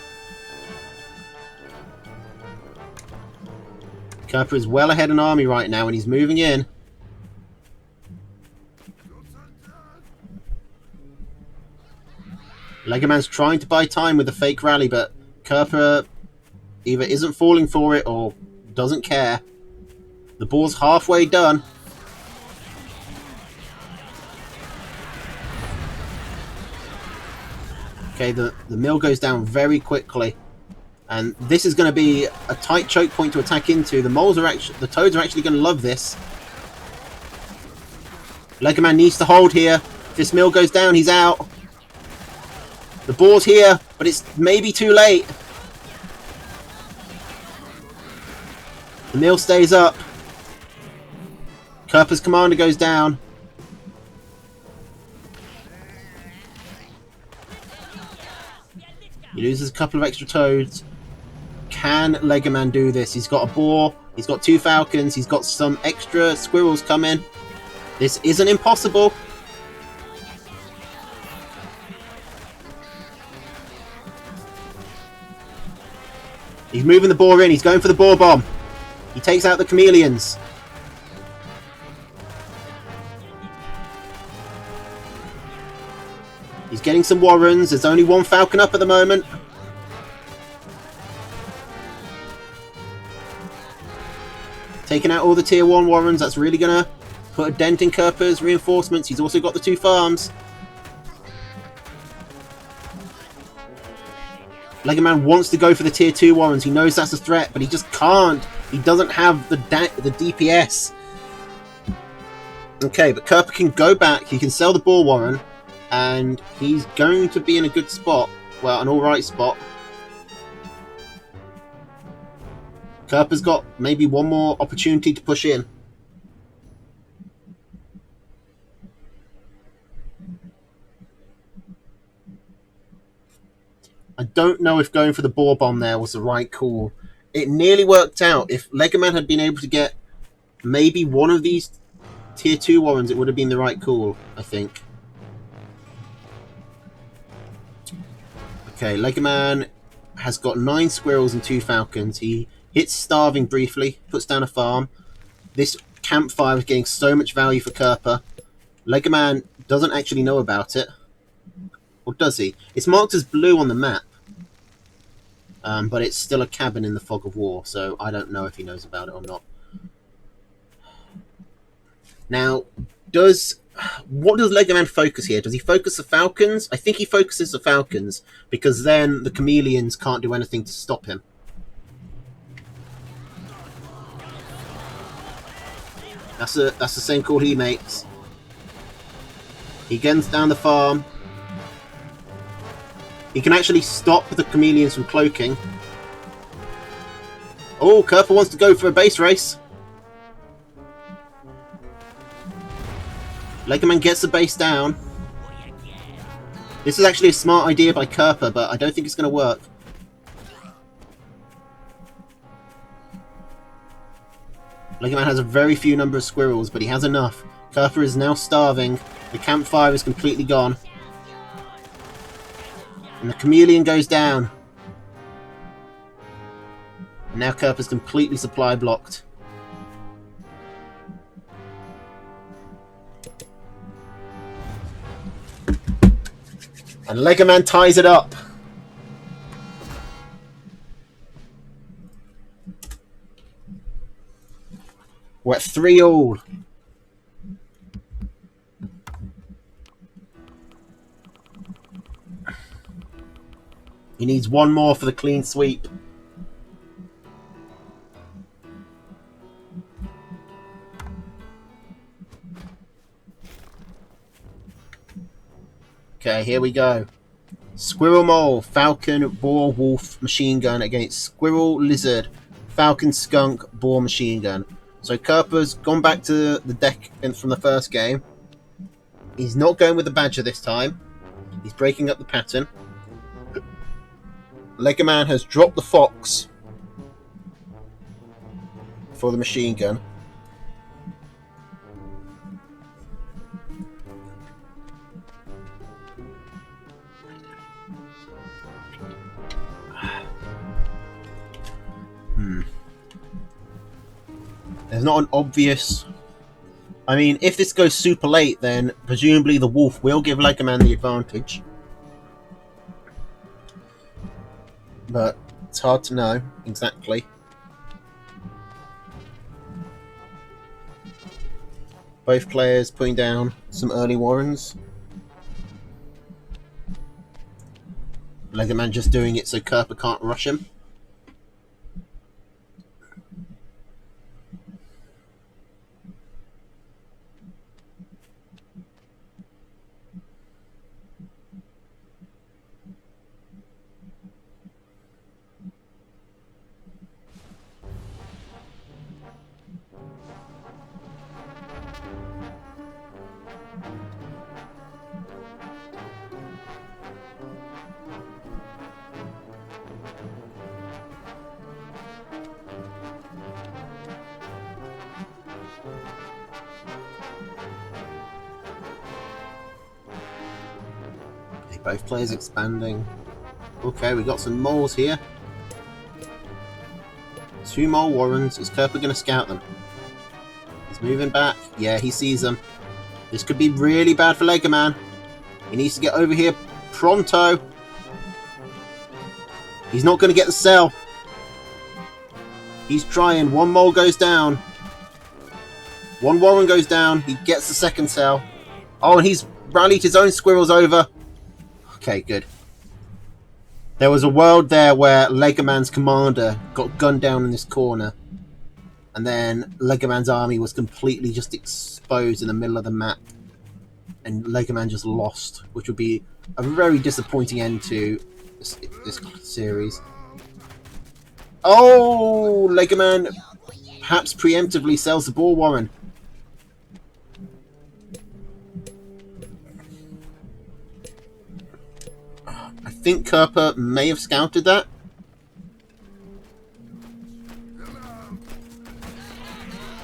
Speaker 1: Kerper is well ahead in army right now, and he's moving in. Legoman's trying to buy time with the fake rally, but Kerper either isn't falling for it or doesn't care. The boar's halfway done. Okay, the mill goes down very quickly. And this is going to be a tight choke point to attack into. The toads are actually going to love this. Legoman needs to hold here. If this mill goes down, he's out. The boar's here, but it's maybe too late. The mill stays up. Kerper's commander goes down. He loses a couple of extra toads. Can Legoman do this? He's got a boar. He's got 2 falcons. He's got some extra squirrels coming. This isn't impossible. He's moving the boar in. He's going for the boar bomb. He takes out the chameleons. He's getting some warrens. There's only 1 falcon up at the moment. Taking out all the tier 1 warrens. That's really going to put a dent in Kerper's reinforcements. He's also got the 2 farms. Legoman wants to go for the tier 2 warrens. He knows that's a threat, but he just can't. He doesn't have the DPS. Okay, but Kerper can go back. He can sell the boar warren. And he's going to be in a good spot. Well, an alright spot. Kerper's got maybe one more opportunity to push in. I don't know if going for the boar bomb there was the right call. It nearly worked out. If Legoman had been able to get maybe one of these tier 2 warrens, it would have been the right call, I think. Okay, Legoman has got 9 squirrels and 2 falcons. He hits starving briefly, puts down a farm. This campfire is getting so much value for Kerper. Legoman doesn't actually know about it. Or does he? It's marked as blue on the map. But it's still a cabin in the fog of war, so I don't know if he knows about it or not. Now, what does Lego Man focus here? Does he focus the Falcons? I think he focuses the Falcons because then the Chameleons can't do anything to stop him. That's the same call he makes. He guns down the farm. He can actually stop the Chameleons from cloaking. Oh, Kerper wants to go for a base race. Lego Man gets the base down. This is actually a smart idea by Kerper, but I don't think it's going to work. Lego Man has a very few number of squirrels, but he has enough. Kerper is now starving. The campfire is completely gone. And the chameleon goes down. And now Kerper's completely supply blocked. And Lego Man ties it up. We're at 3-all. He needs one more for the clean sweep. Okay, here we go. Squirrel Mole, Falcon, Boar, Wolf, Machine Gun against Squirrel, Lizard, Falcon, Skunk, Boar, Machine Gun. So Kerper's gone back to the deck from the first game. He's not going with the Badger this time. He's breaking up the pattern. Lego Man has dropped the Fox for the Machine Gun. There's not an obvious... I mean, if this goes super late, then presumably the Wolf will give Lego Man the advantage. But it's hard to know exactly. Both players putting down some early Warrens. Lego Man just doing it so Kerper can't rush him. Both players expanding. Okay, we got some moles here. 2 mole Warrens. Is Kerper going to scout them? He's moving back. Yeah, he sees them. This could be really bad for Lego Man. He needs to get over here pronto. He's not going to get the cell. He's trying. 1 mole goes down. 1 Warren goes down. He gets the second cell. Oh, and he's rallied his own squirrels over. Okay, good. There was a world there where Lego Man's commander got gunned down in this corner, and then Lego Man's army was completely just exposed in the middle of the map, and Lego Man just lost, which would be a very disappointing end to this series. Oh, Lego Man perhaps preemptively sells the Boar Warren. I think Kerper may have scouted that.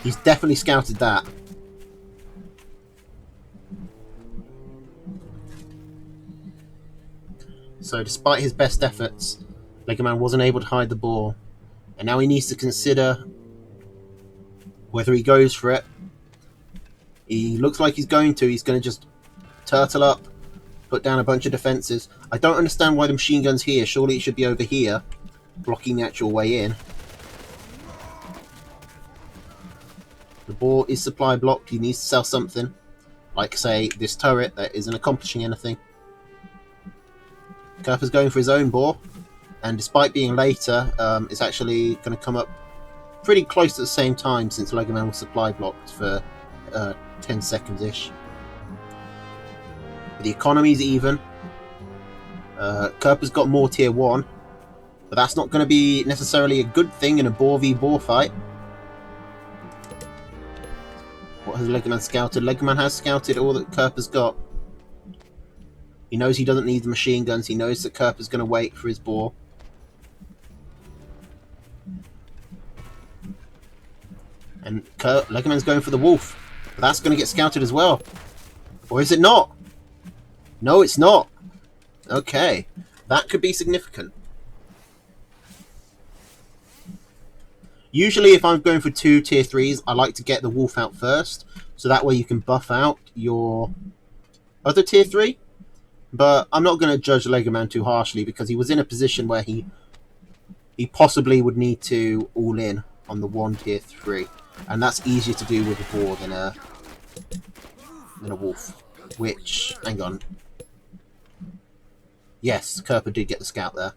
Speaker 1: He's definitely scouted that. So despite his best efforts, Lego Man wasn't able to hide the boar. And now he needs to consider whether he goes for it. He looks like he's going to. He's going to just turtle up, put down a bunch of defences. I don't understand why the machine gun's here. Surely it should be over here, blocking the actual way in. The boar is supply blocked. He needs to sell something. Like, say, this turret that isn't accomplishing anything. Kerper's going for his own boar. And despite being later, it's actually going to come up pretty close at the same time since Legoman was supply blocked for 10 seconds-ish. The economy's even. Kerper's got more tier 1. But that's not going to be necessarily a good thing in a boar v boar fight. What has Legoman scouted? Legoman has scouted all that Kerper's got. He knows he doesn't need the machine guns. He knows that Kerper's going to wait for his boar. And Legoman's going for the wolf. But that's going to get scouted as well. Or is it not? No, it's not. Okay. That could be significant. Usually if I'm going for 2 tier 3s, I like to get the wolf out first. So that way you can buff out your other tier 3. But I'm not going to judge Legoman too harshly because he was in a position where he possibly would need to all in on the 1 tier 3. And that's easier to do with a boar than a wolf. Which, hang on. Yes, Kerper did get the scout there.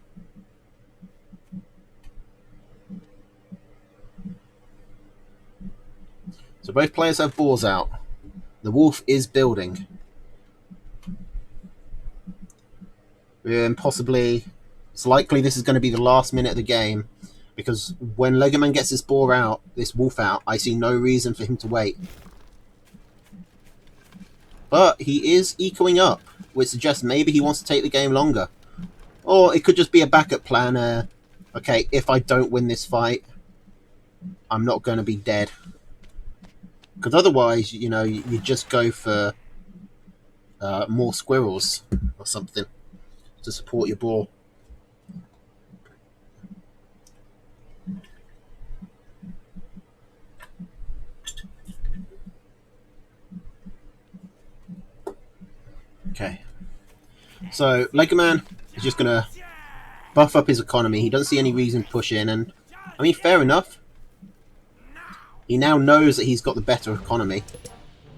Speaker 1: So both players have boars out. The wolf is building. And possibly, it's likely this is going to be the last minute of the game. Because when Legoman gets this boar out, this wolf out, I see no reason for him to wait. But he is ecoing up, which suggests maybe he wants to take the game longer. Or it could just be a backup plan. Okay, if I don't win this fight, I'm not going to be dead. Because otherwise, you know, you just go for more squirrels or something to support your boar. Okay. So, Legoman is just going to buff up his economy. He doesn't see any reason to push in. And, I mean, fair enough. He now knows that he's got the better economy.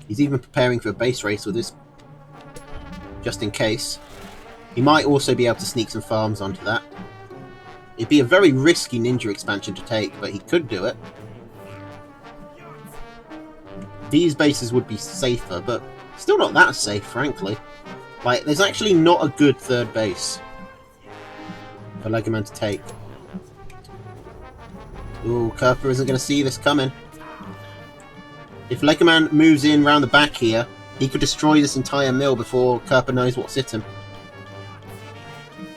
Speaker 1: He's even preparing for a base race with this, just in case. He might also be able to sneak some farms onto that. It'd be a very risky ninja expansion to take, but he could do it. These bases would be safer, but still not that safe, frankly. Like, there's actually not a good third base for Legoman to take. Ooh, Kerper isn't going to see this coming. If Legoman moves in round the back here, he could destroy this entire mill before Kerper knows what's hit him.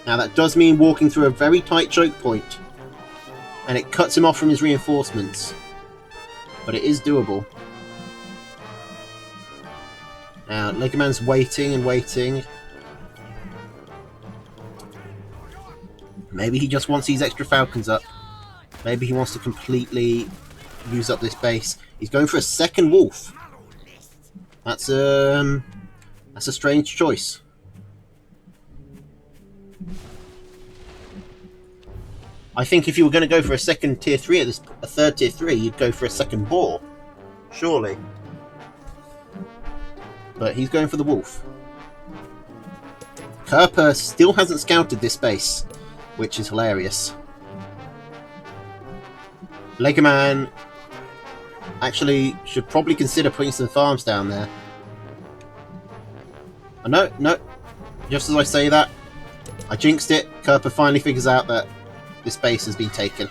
Speaker 1: Now that does mean walking through a very tight choke point, and it cuts him off from his reinforcements. But it is doable. Now, Legoman's waiting and waiting. Maybe he just wants these extra falcons up. Maybe he wants to completely use up this base. He's going for a second wolf. That's a strange choice. I think if you were going to go for a second tier 3 at this, a third tier 3, you'd go for a second boar. Surely. But he's going for the wolf. Kerper still hasn't scouted this base, which is hilarious. Legoman actually should probably consider putting some farms down there. Oh, no, no. Just as I say that, I jinxed it. Kerper finally figures out that this base has been taken.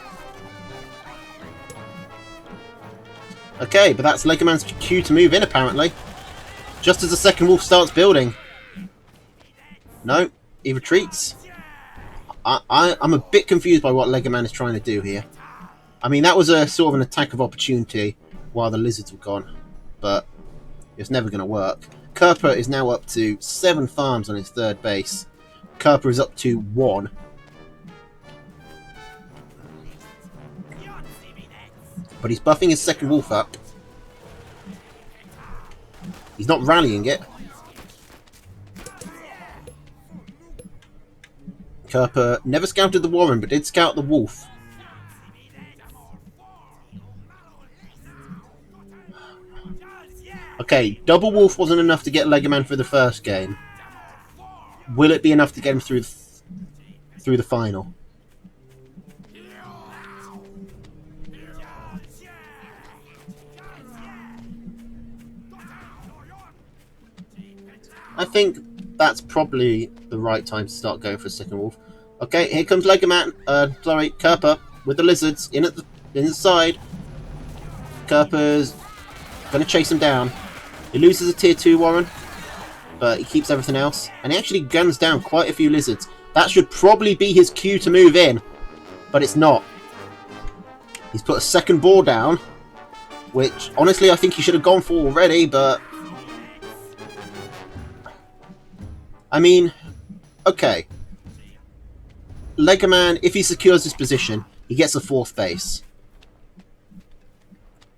Speaker 1: Okay, but that's Legoman's cue to move in, apparently. Just as the second wolf starts building. No, he retreats. I'm a bit confused by what Legoman is trying to do here. I mean, that was a sort of an attack of opportunity while the lizards were gone. But it's never going to work. Kerper is now up to 7 farms on his third base. Kerper is up to 1. But he's buffing his second wolf up. He's not rallying it. Kerper never scouted the Warren, but did scout the wolf. Okay, Double Wolf wasn't enough to get Legoman for the first game. Will it be enough to get him through the final? I think that's probably the right time to start going for a second wolf. Okay, here comes Legoman. Sorry, Kerper with the lizards in the side. Kerper's gonna chase him down. He loses a tier 2 Warren, but he keeps everything else, and he actually guns down quite a few lizards. That should probably be his cue to move in, but it's not. He's put a second boar down, which honestly I think he should have gone for already, but I mean, okay. Legoman, if he secures his position, he gets a 4th base.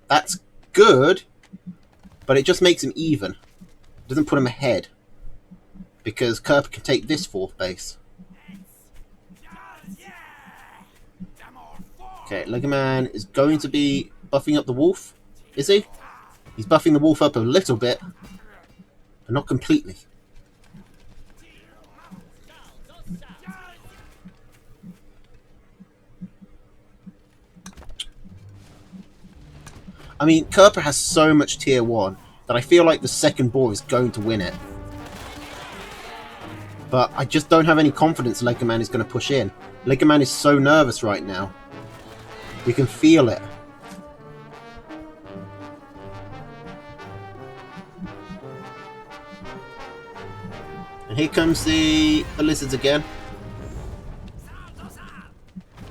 Speaker 1: That's good, but it just makes him even. It doesn't put him ahead, because Kerper can take this 4th base. Okay, Legoman is going to be buffing up the wolf, is he? He's buffing the wolf up a little bit, but not completely. I mean, Kerper has so much tier 1 that I feel like the second boar is going to win it. But I just don't have any confidence Legoman is going to push in. Legoman is so nervous right now. You can feel it. And here comes the lizards again.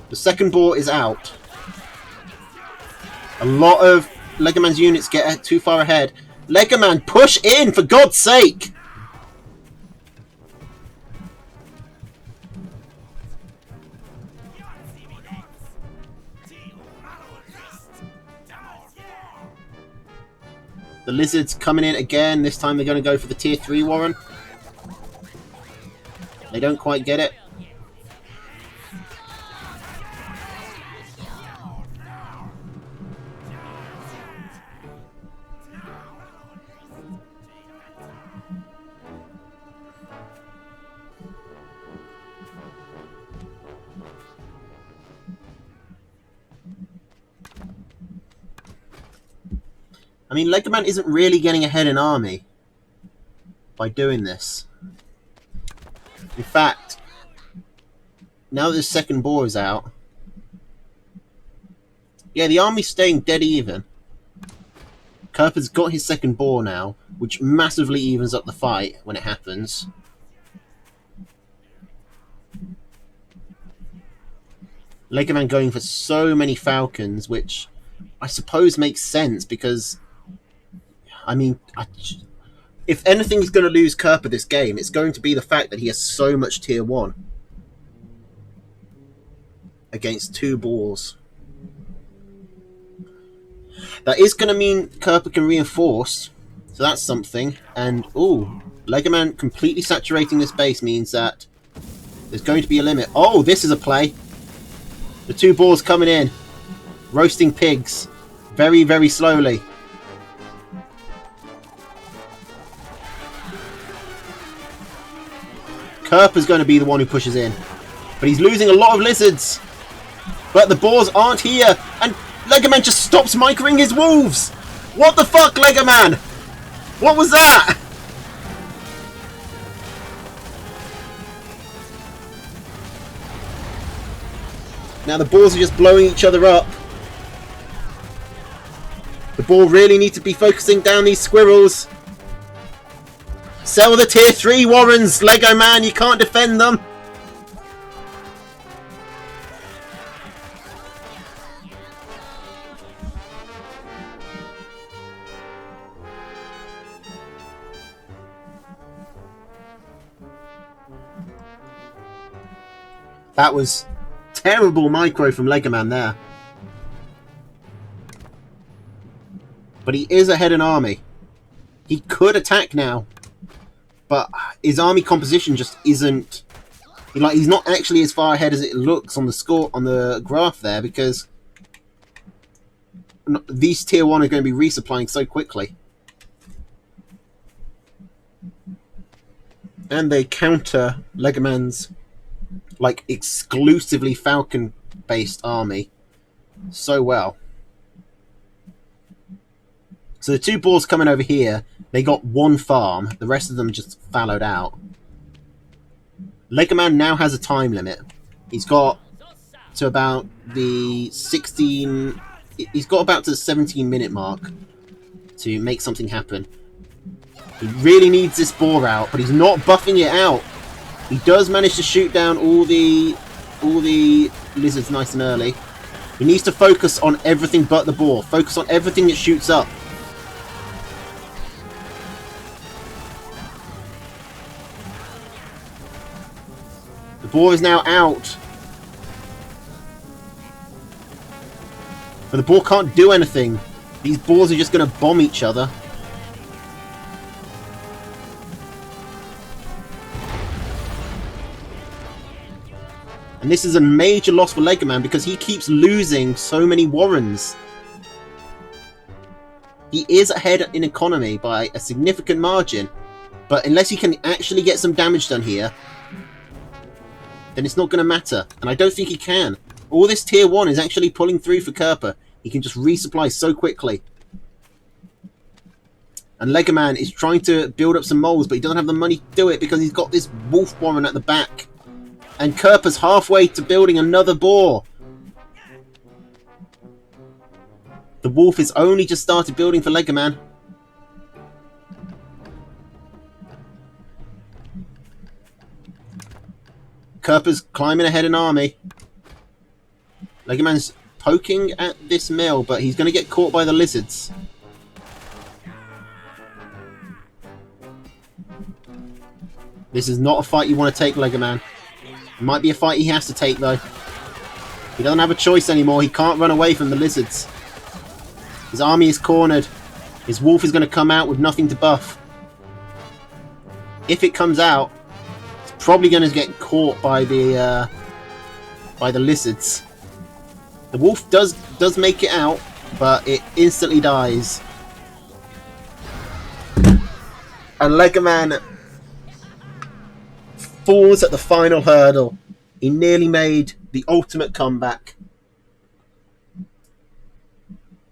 Speaker 1: The second boar is out. A lot of Legoman's units get too far ahead. Legoman, push in, for God's sake! The lizards coming in again. This time they're going to go for the tier 3 Warren. They don't quite get it. I mean, Legoman isn't really getting ahead in army by doing this. In fact, now that the second boar is out, yeah, the army's staying dead even. Kerper's got his second boar now, which massively evens up the fight when it happens. Legoman going for so many falcons, which I suppose makes sense because, I mean, if anything is going to lose Kerper this game, it's going to be the fact that he has so much tier 1 against 2 boars. That is going to mean Kerper can reinforce, so that's something. And, ooh, Legoman completely saturating this base means that there's going to be a limit. Oh, this is a play. The 2 boars coming in, roasting pigs, very, very slowly. Kerper's going to be the one who pushes in. But he's losing a lot of lizards. But the boars aren't here. And Legoman just stops microing his wolves. What the fuck, Legoman? What was that? Now the boars are just blowing each other up. The boar really need to be focusing down these squirrels. Sell the tier 3 Warrens, Legoman, you can't defend them. That was terrible micro from Legoman there. But he is ahead in army. He could attack now. But his army composition just isn't... he's not actually as far ahead as it looks on the graph there, because these tier 1 are going to be resupplying so quickly. And they counter Legoman's like exclusively Falcon-based army so well. So the two boars coming over here, they got one farm. The rest of them just fallowed out. Legoman now has a time limit. He's got to about the 16... He's got about to the 17-minute mark to make something happen. He really needs this boar out, but he's not buffing it out. He does manage to shoot down all the lizards nice and early. He needs to focus on everything but the boar. Focus on everything that shoots up. The boar is now out. But the boar can't do anything. These boars are just going to bomb each other. And this is a major loss for Legoman because he keeps losing so many warrens. He is ahead in economy by a significant margin. But unless he can actually get some damage done here, then it's not going to matter. And I don't think he can. All this tier 1 is actually pulling through for Kerper. He can just resupply so quickly. And Legoman is trying to build up some moles, but he doesn't have the money to do it because he's got this wolf warren at the back. And Kerper's halfway to building another boar. The wolf has only just started building for Legoman. Kerper's climbing ahead in army. Legoman's poking at this mill, but he's going to get caught by the lizards. This is not a fight you want to take, Legoman. It might be a fight he has to take, though. He doesn't have a choice anymore. He can't run away from the lizards. His army is cornered. His wolf is going to come out with nothing to buff. If it comes out, it's probably going to get caught by the lizards. The wolf does make it out, but it instantly dies. And Legoman falls at the final hurdle. He nearly made the ultimate comeback.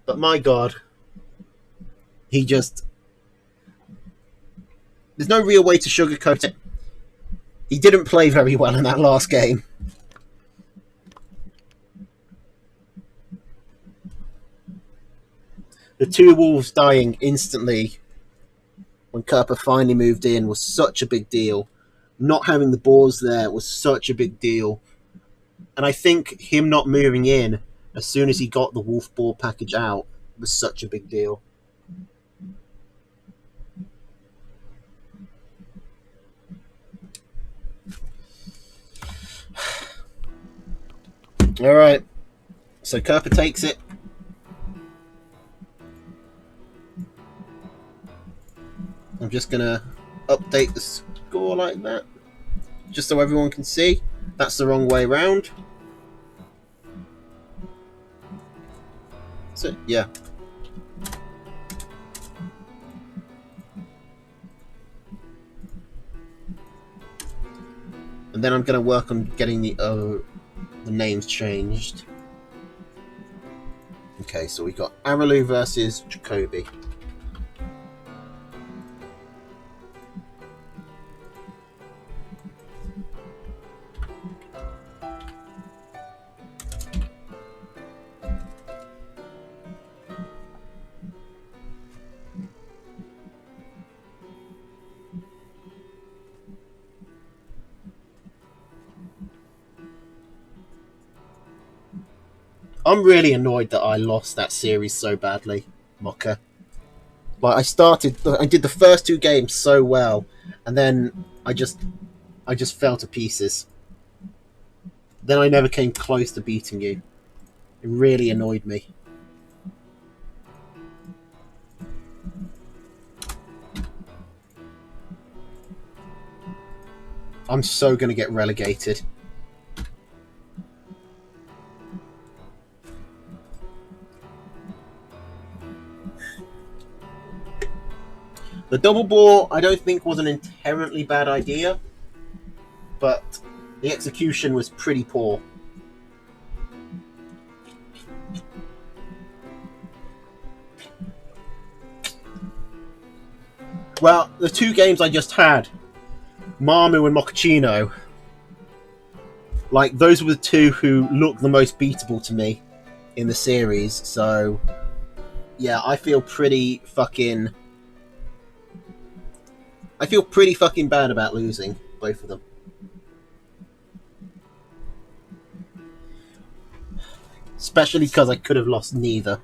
Speaker 1: But my god, there's no real way to sugarcoat it. He didn't play very well in that last game. The two wolves dying instantly when Kerper finally moved in was such a big deal. Not having the boars there was such a big deal. And I think him not moving in as soon as he got the wolf boar package out was such a big deal. Alright. So Kerper takes it. I'm just going to update the score like that. Just so everyone can see. That's the wrong way round. So, yeah. And then I'm going to work on getting the names changed. Okay, so we got Aralu versus Jacoby. I'm really annoyed that I lost that series so badly, Mocha. Like I did the first two games so well, and then I just fell to pieces. Then I never came close to beating you. It really annoyed me. I'm so gonna get relegated. The double ball, I don't think was an inherently bad idea, but the execution was pretty poor. Well, the two games I just had, Mamu and Mochaccino, like, those were the two who looked the most beatable to me in the series, so yeah, I feel pretty fucking bad about losing both of them. Especially because I could have lost neither.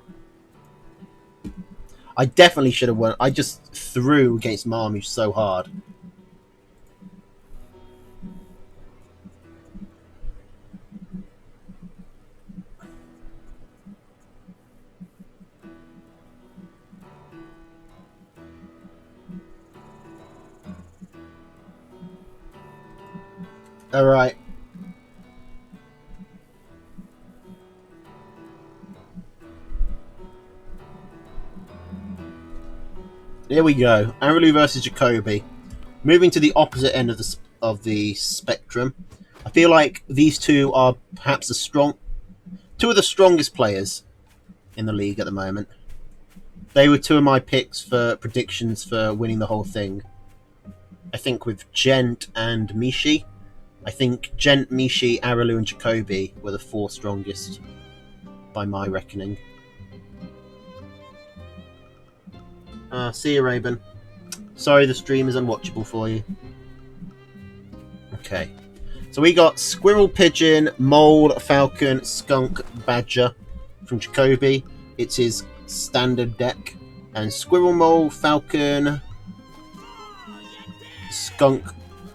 Speaker 1: I definitely should have won. I just threw against Mamu so hard. Alright. Here we go. Arelu versus Jacoby. Moving to the opposite end of the spectrum. I feel like these two are perhaps two of the strongest players in the league at the moment. They were two of my picks for predictions for winning the whole thing. I think with Gent and Mishi. I think Gent, Mishi, Arelu, and Jacoby were the four strongest by my reckoning. See you, Raven. Sorry the stream is unwatchable for you. Okay. So we got Squirrel, Pigeon, Mole, Falcon, Skunk, Badger from Jacoby. It's his standard deck. And Squirrel, Mole, Falcon, Skunk,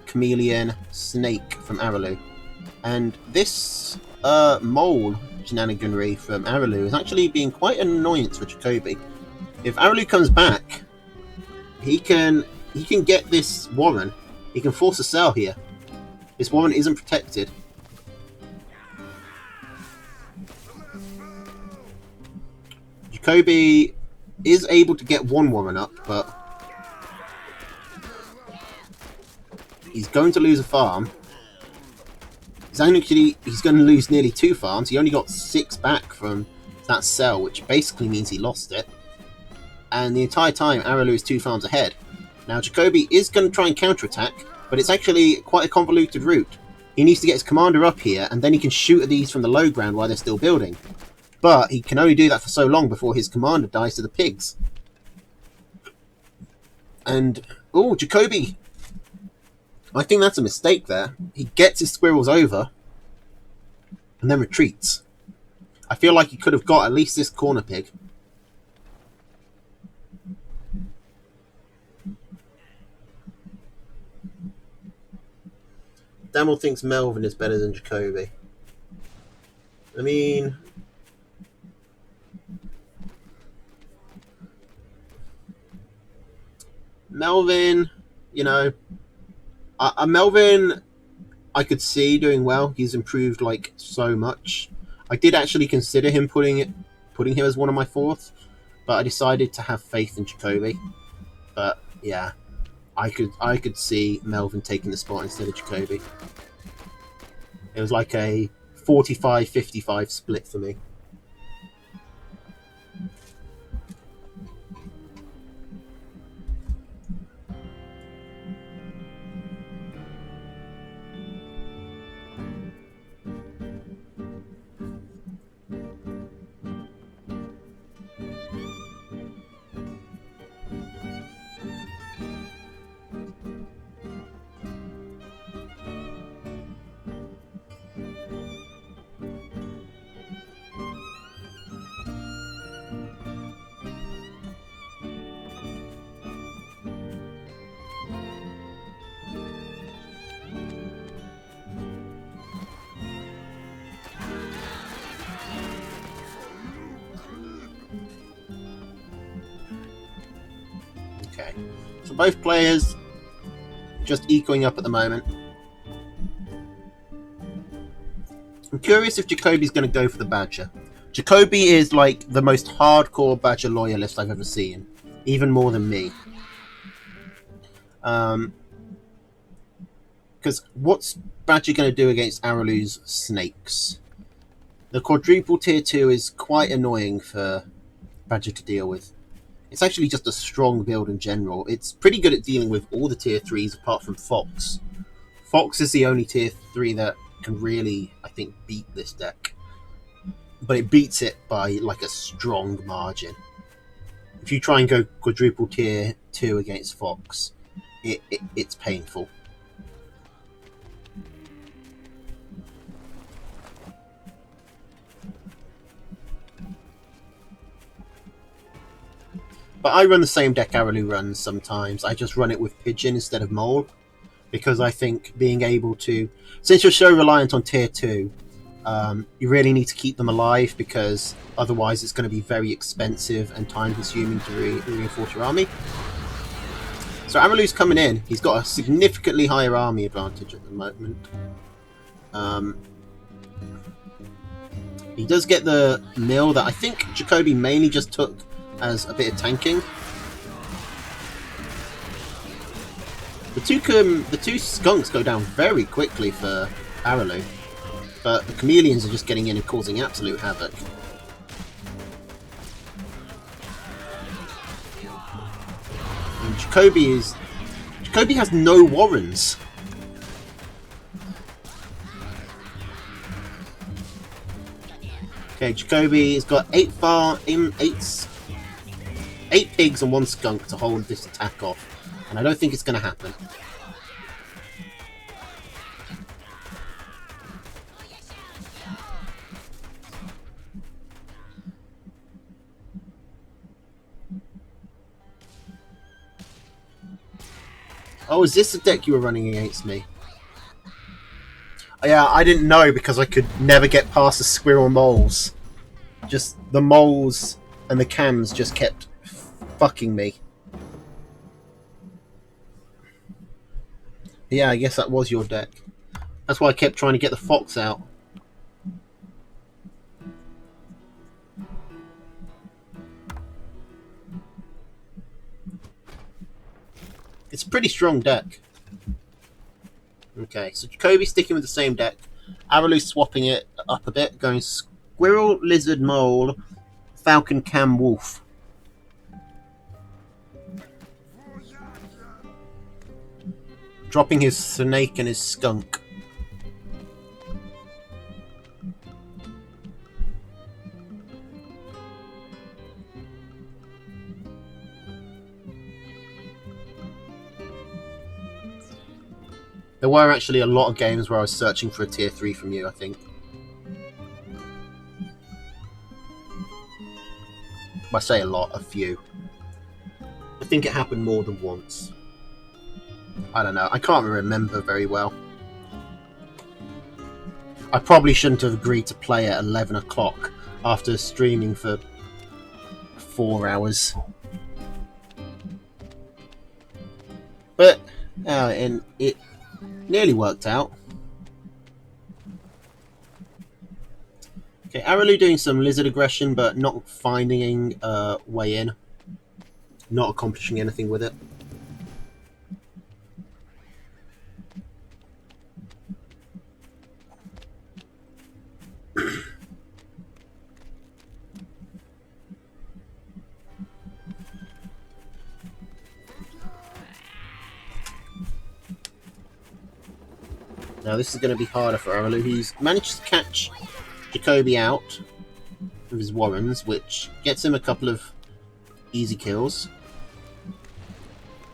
Speaker 1: Chameleon, Snake from Arelu. And this Mole shenaniganry from Arelu is actually being quite an annoyance for Jacoby. If Arelu comes back, he can get this Warren. He can force a sell here. This Warren isn't protected. Jacoby is able to get one Warren up, but he's going to lose a farm. He's going to lose nearly 2 farms. He only got 6 back from that sell, which basically means he lost it. And the entire time, Arelu is 2 farms ahead. Now, Jacoby is going to try and counterattack, but it's actually quite a convoluted route. He needs to get his commander up here, and then he can shoot at these from the low ground while they're still building. But he can only do that for so long before his commander dies to the pigs. And, oh, Jacoby! I think that's a mistake there. He gets his squirrels over, and then retreats. I feel like he could have got at least this corner pig. Damel thinks Melvin is better than Jacoby. I mean, Melvin, you know, Melvin, I could see doing well. He's improved like so much. I did actually consider him putting him as one of my 4th, but I decided to have faith in Jacoby. But yeah, I could see Melvin taking the spot instead of Jacoby. It was like a 45-55 split for me. Okay, so both players just equaling up at the moment. I'm curious if Jacoby's going to go for the Badger. Jacoby is like the most hardcore Badger loyalist I've ever seen, even more than me. Because what's Badger going to do against Aralu's snakes? The quadruple tier 2 is quite annoying for Badger to deal with. It's actually just a strong build in general. It's pretty good at dealing with all the tier 3s apart from Fox. Fox is the only tier 3 that can really, I think, beat this deck. But it beats it by like a strong margin. If you try and go quadruple tier 2 against Fox, it's painful. But I run the same deck Aralu runs sometimes. I just run it with Pigeon instead of Mole. Because I think being able to... Since you're so reliant on tier 2, you really need to keep them alive, because otherwise it's going to be very expensive and time-consuming to reinforce your army. So Aralu's coming in. He's got a significantly higher army advantage at the moment. He does get the mill that I think Jacoby mainly just took as a bit of tanking. The two skunks go down very quickly for Aralu, but the chameleons are just getting in and causing absolute havoc. And Jacoby has no warrens. Okay, Jacoby has got 8 pigs and 1 skunk to hold this attack off, and I don't think it's going to happen. Oh, is this the deck you were running against me? Yeah, I didn't know because I could never get past the squirrel moles. Just the moles and the cams just kept fucking me. Yeah, I guess that was your deck. That's why I kept trying to get the fox out. It's a pretty strong deck. Okay, so Jacoby's sticking with the same deck. Aralu's swapping it up a bit, going Squirrel, Lizard, Mole, Falcon, Cam, Wolf. Dropping his snake and his skunk. There were actually a lot of games where I was searching for a tier 3 from you, I think. I say a lot, a few. I think it happened more than once. I don't know, I can't remember very well. I probably shouldn't have agreed to play at 11 o'clock after streaming for 4 hours. But, and it nearly worked out. Okay, Aralu doing some lizard aggression, but not finding a way in. Not accomplishing anything with it. Now this is going to be harder for Aralu. He's managed to catch Jacoby out with his warrens, which gets him a couple of easy kills.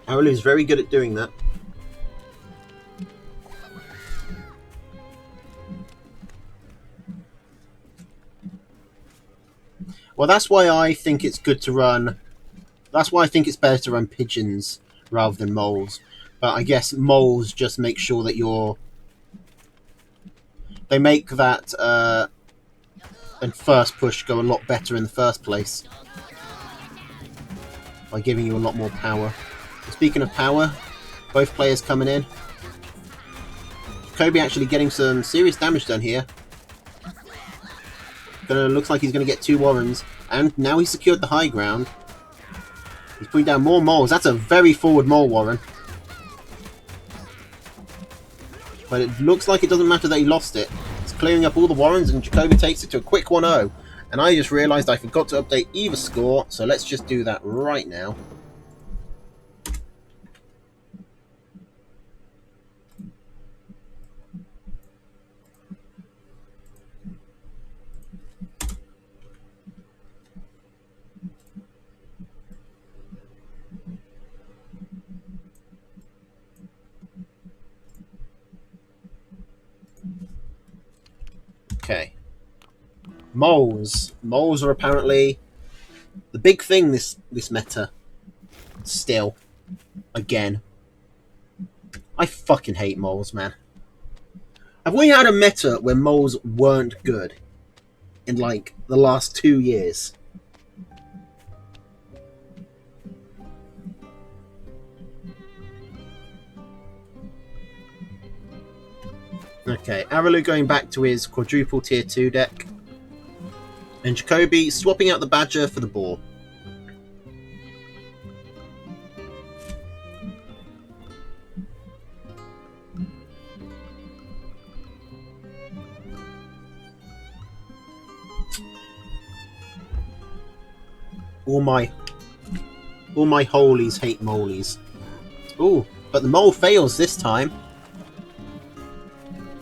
Speaker 1: Aralu's very good at doing that. Well, that's why I think it's good to run... That's why I think it's better to run pigeons rather than moles. But I guess moles just make sure that you're... They make that and first push go a lot better in the first place by giving you a lot more power. Speaking of power, both players coming in. Jacoby actually getting some serious damage done here. Looks like he's going to get 2 warrens, and now he's secured the high ground. He's putting down more moles. That's a very forward mole warren. But it looks like it doesn't matter that he lost it. It's clearing up all the Warrens, and Jacoby takes it to a quick 1-0. And I just realised I forgot to update Eva's score, so let's just do that right now. Okay. Moles. Moles are apparently the big thing this meta. Still. Again. I fucking hate moles, man. Have we had a meta where moles weren't good in, like, the last 2 years? Okay, Aralu going back to his quadruple tier 2 deck. And Jacoby swapping out the Badger for the Boar. All my holies hate molies. Ooh, but the mole fails this time.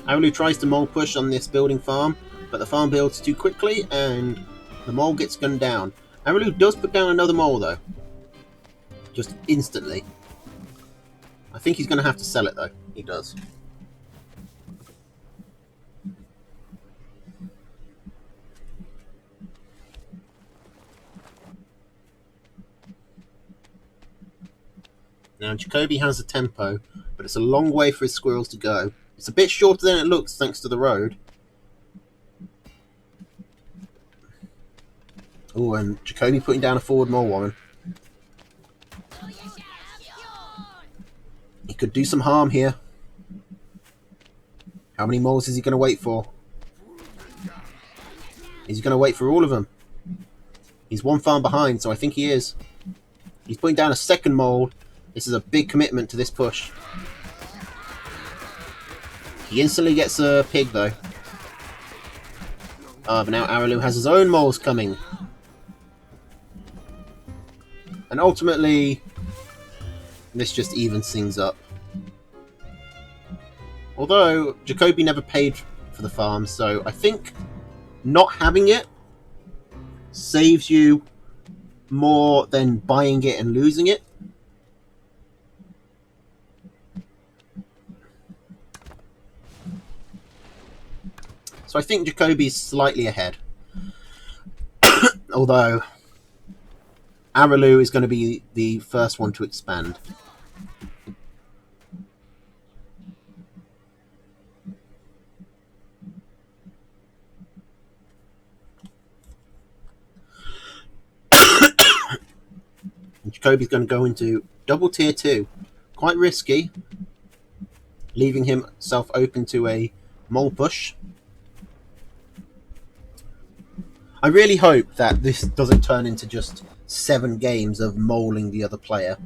Speaker 1: Aralu tries to mole push on this building farm, but the farm builds too quickly and the mole gets gunned down. Aralu does put down another mole though. Just instantly. I think he's going to have to sell it though. He does. Now Jacoby has a tempo, but it's a long way for his squirrels to go. It's a bit shorter than it looks thanks to the road. Oh, and Jacoby putting down a forward mole warren. He could do some harm here. How many moles is he going to wait for? Is he going to wait for all of them? He's one farm behind, so I think he is. He's putting down a second mole. This is a big commitment to this push. He instantly gets a pig, though. But now Aralu has his own moles coming. And ultimately, this just evens things up. Although, Jacoby never paid for the farm, so I think not having it saves you more than buying it and losing it. So I think Jacoby's slightly ahead. Although Aralu is going to be the first one to expand. Jacoby's going to go into double tier 2. Quite risky. Leaving himself open to a mole push. I really hope that this doesn't turn into just 7 games of moling the other player.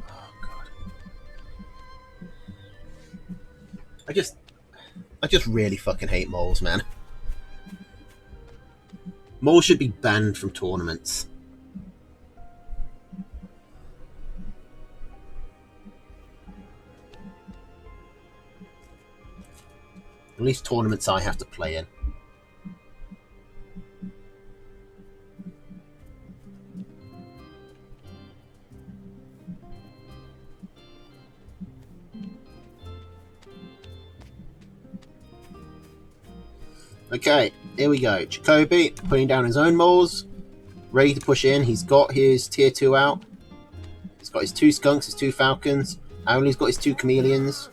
Speaker 1: Oh, God. I just really fucking hate moles, man. Moles should be banned from tournaments. At least tournaments I have to play in. Okay, here we go. Jacoby putting down his own moles. Ready to push in. He's got his tier 2 out. He's got his 2 skunks, his 2 falcons. Aralu's got his 2 chameleons.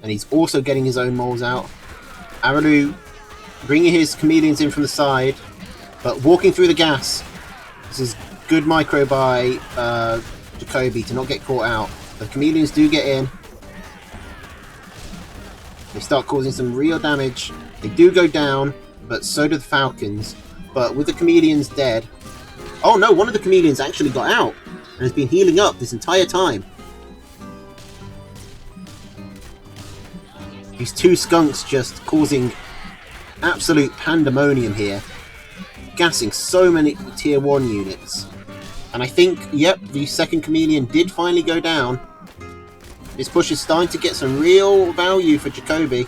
Speaker 1: And he's also getting his own moles out. Aralu bringing his chameleons in from the side, but walking through the gas. This is good micro by Jacoby to not get caught out. The chameleons do get in. They start causing some real damage. They do go down, but so do the falcons. But with the chameleons dead, Oh no, one of the chameleons actually got out and has been healing up this entire time. These two skunks just causing absolute pandemonium here. Gassing so many tier 1 units. And I think, yep, the second chameleon did finally go down. This push is starting to get some real value for Jacoby.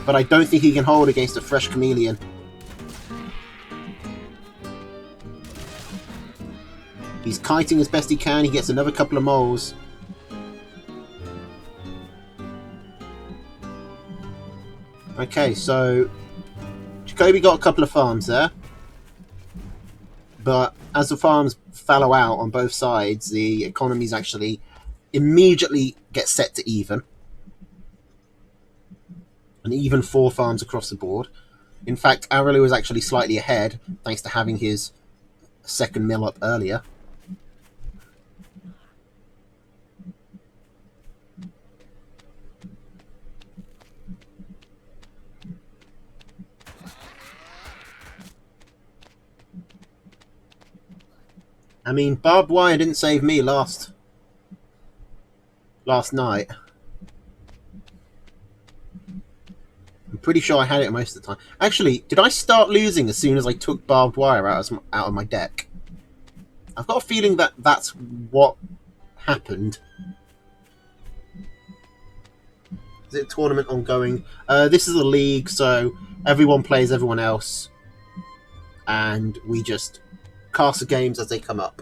Speaker 1: But I don't think he can hold against a fresh chameleon. He's kiting as best he can. He gets another couple of moles. Okay, so Jacoby got a couple of farms there. But as the farms fallow out on both sides, the economies actually immediately get set to even. And even 4 farms across the board. In fact, Araloo was actually slightly ahead, thanks to having his second mill up earlier. I mean, barbed wire didn't save me last night. I'm pretty sure I had it most of the time. Actually, did I start losing as soon as I took barbed wire out of my deck? I've got a feeling that that's what happened. Is it a tournament ongoing? This is a league, so everyone plays everyone else. And we just cast the games as they come up.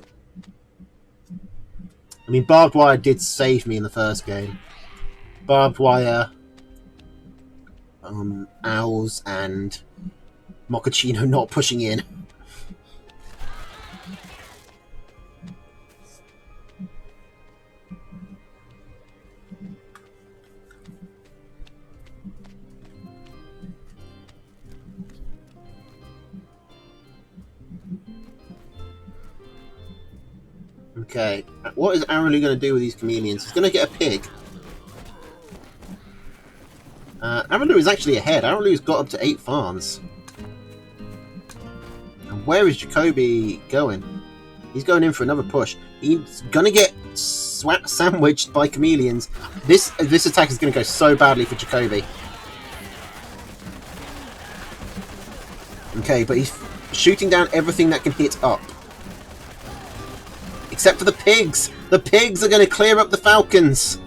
Speaker 1: I mean, barbed wire did save me in the first game. Barbed wire, owls, and Mochaccino not pushing in. Okay, what is Araloo going to do with these chameleons? He's going to get a pig. Araloo is actually ahead. Araloo's got up to 8 farms. And where is Jacoby going? He's going in for another push. He's going to get sandwiched by chameleons. This attack is going to go so badly for Jacoby. Okay, but he's shooting down everything that can hit up. Except for the pigs! The pigs are going to clear up the falcons!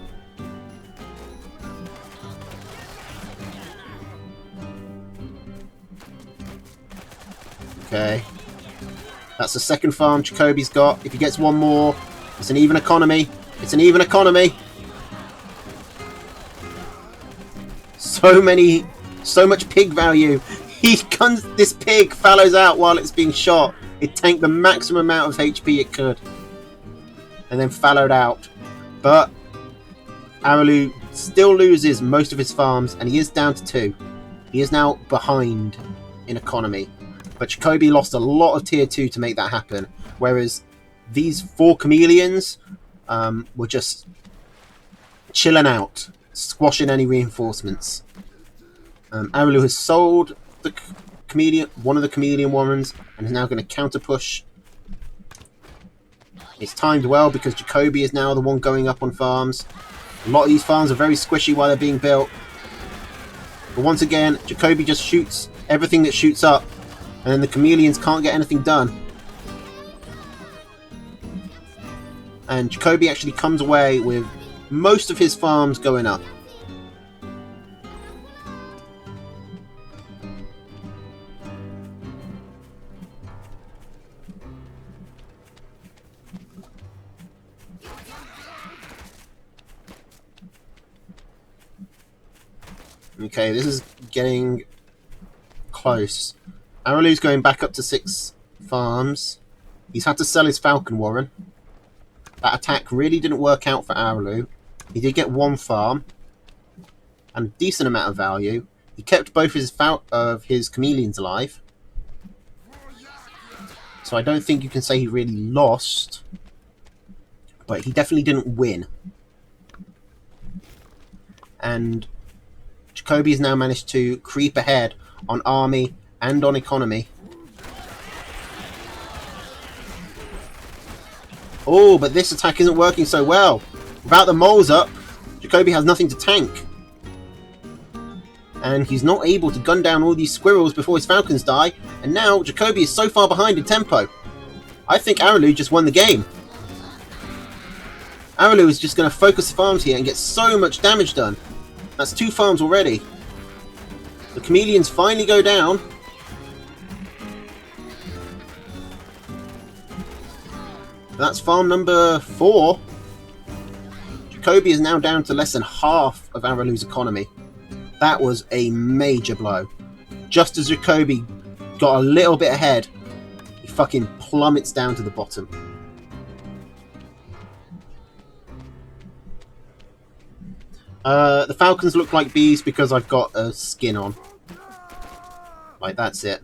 Speaker 1: Okay. That's the second farm Jacoby's got. If he gets one more, it's an even economy. It's an even economy! So much pig value. This pig fallows out while it's being shot. It tanked the maximum amount of HP it could. And then fallowed out. But Araloo still loses most of his farms, and he is down to 2. He is now behind in economy. But Jacoby lost a lot of tier 2 to make that happen. Whereas these 4 chameleons were just chilling out, squashing any reinforcements. Araloo has sold one of the chameleon warrens, and is now going to counter push. It's timed well because Jacoby is now the one going up on farms. A lot of these farms are very squishy while they're being built. But once again, Jacoby just shoots everything that shoots up, and then the chameleons can't get anything done. And Jacoby actually comes away with most of his farms going up. Okay, this is getting close. Araloo's going back up to 6 farms. He's had to sell his Falcon Warren. That attack really didn't work out for Araloo. He did get 1 farm and a decent amount of value. He kept both of his chameleons alive. So I don't think you can say he really lost. But he definitely didn't win. And Jacoby has now managed to creep ahead on army and on economy. Oh, but this attack isn't working so well. Without the moles up, Jacoby has nothing to tank. And he's not able to gun down all these squirrels before his falcons die. And now Jacoby is so far behind in tempo. I think Araloo just won the game. Araloo is just going to focus the farms here and get so much damage done. That's 2 farms already. The chameleons finally go down. That's farm number 4. Jacoby is now down to less than half of Araloo's economy. That was a major blow. Just as Jacoby got a little bit ahead, he fucking plummets down to the bottom. The falcons look like bees because I've got a skin on. Like, that's it.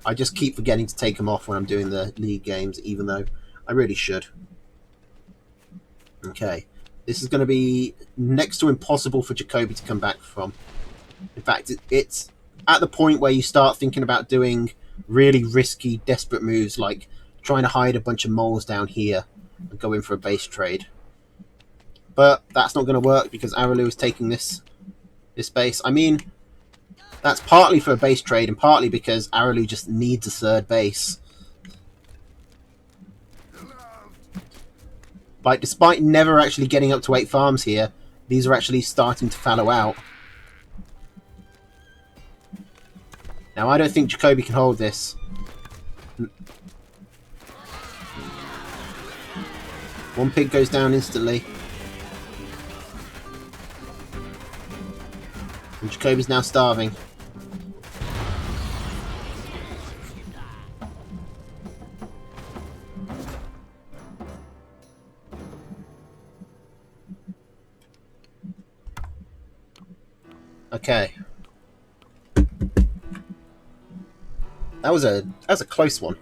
Speaker 1: I just keep forgetting to take them off when I'm doing the league games, even though I really should. Okay. This is going to be next to impossible for Jacoby to come back from. In fact, it's at the point where you start thinking about doing really risky, desperate moves, like trying to hide a bunch of moles down here and go in for a base trade. But that's not going to work because Araloo is taking this base. I mean, that's partly for a base trade and partly because Araloo just needs a 3rd base. Like, despite never actually getting up to 8 farms here, these are actually starting to fallow out. Now, I don't think Jacoby can hold this. One pig goes down instantly. And Jacoby's now starving. Okay. That was a close one.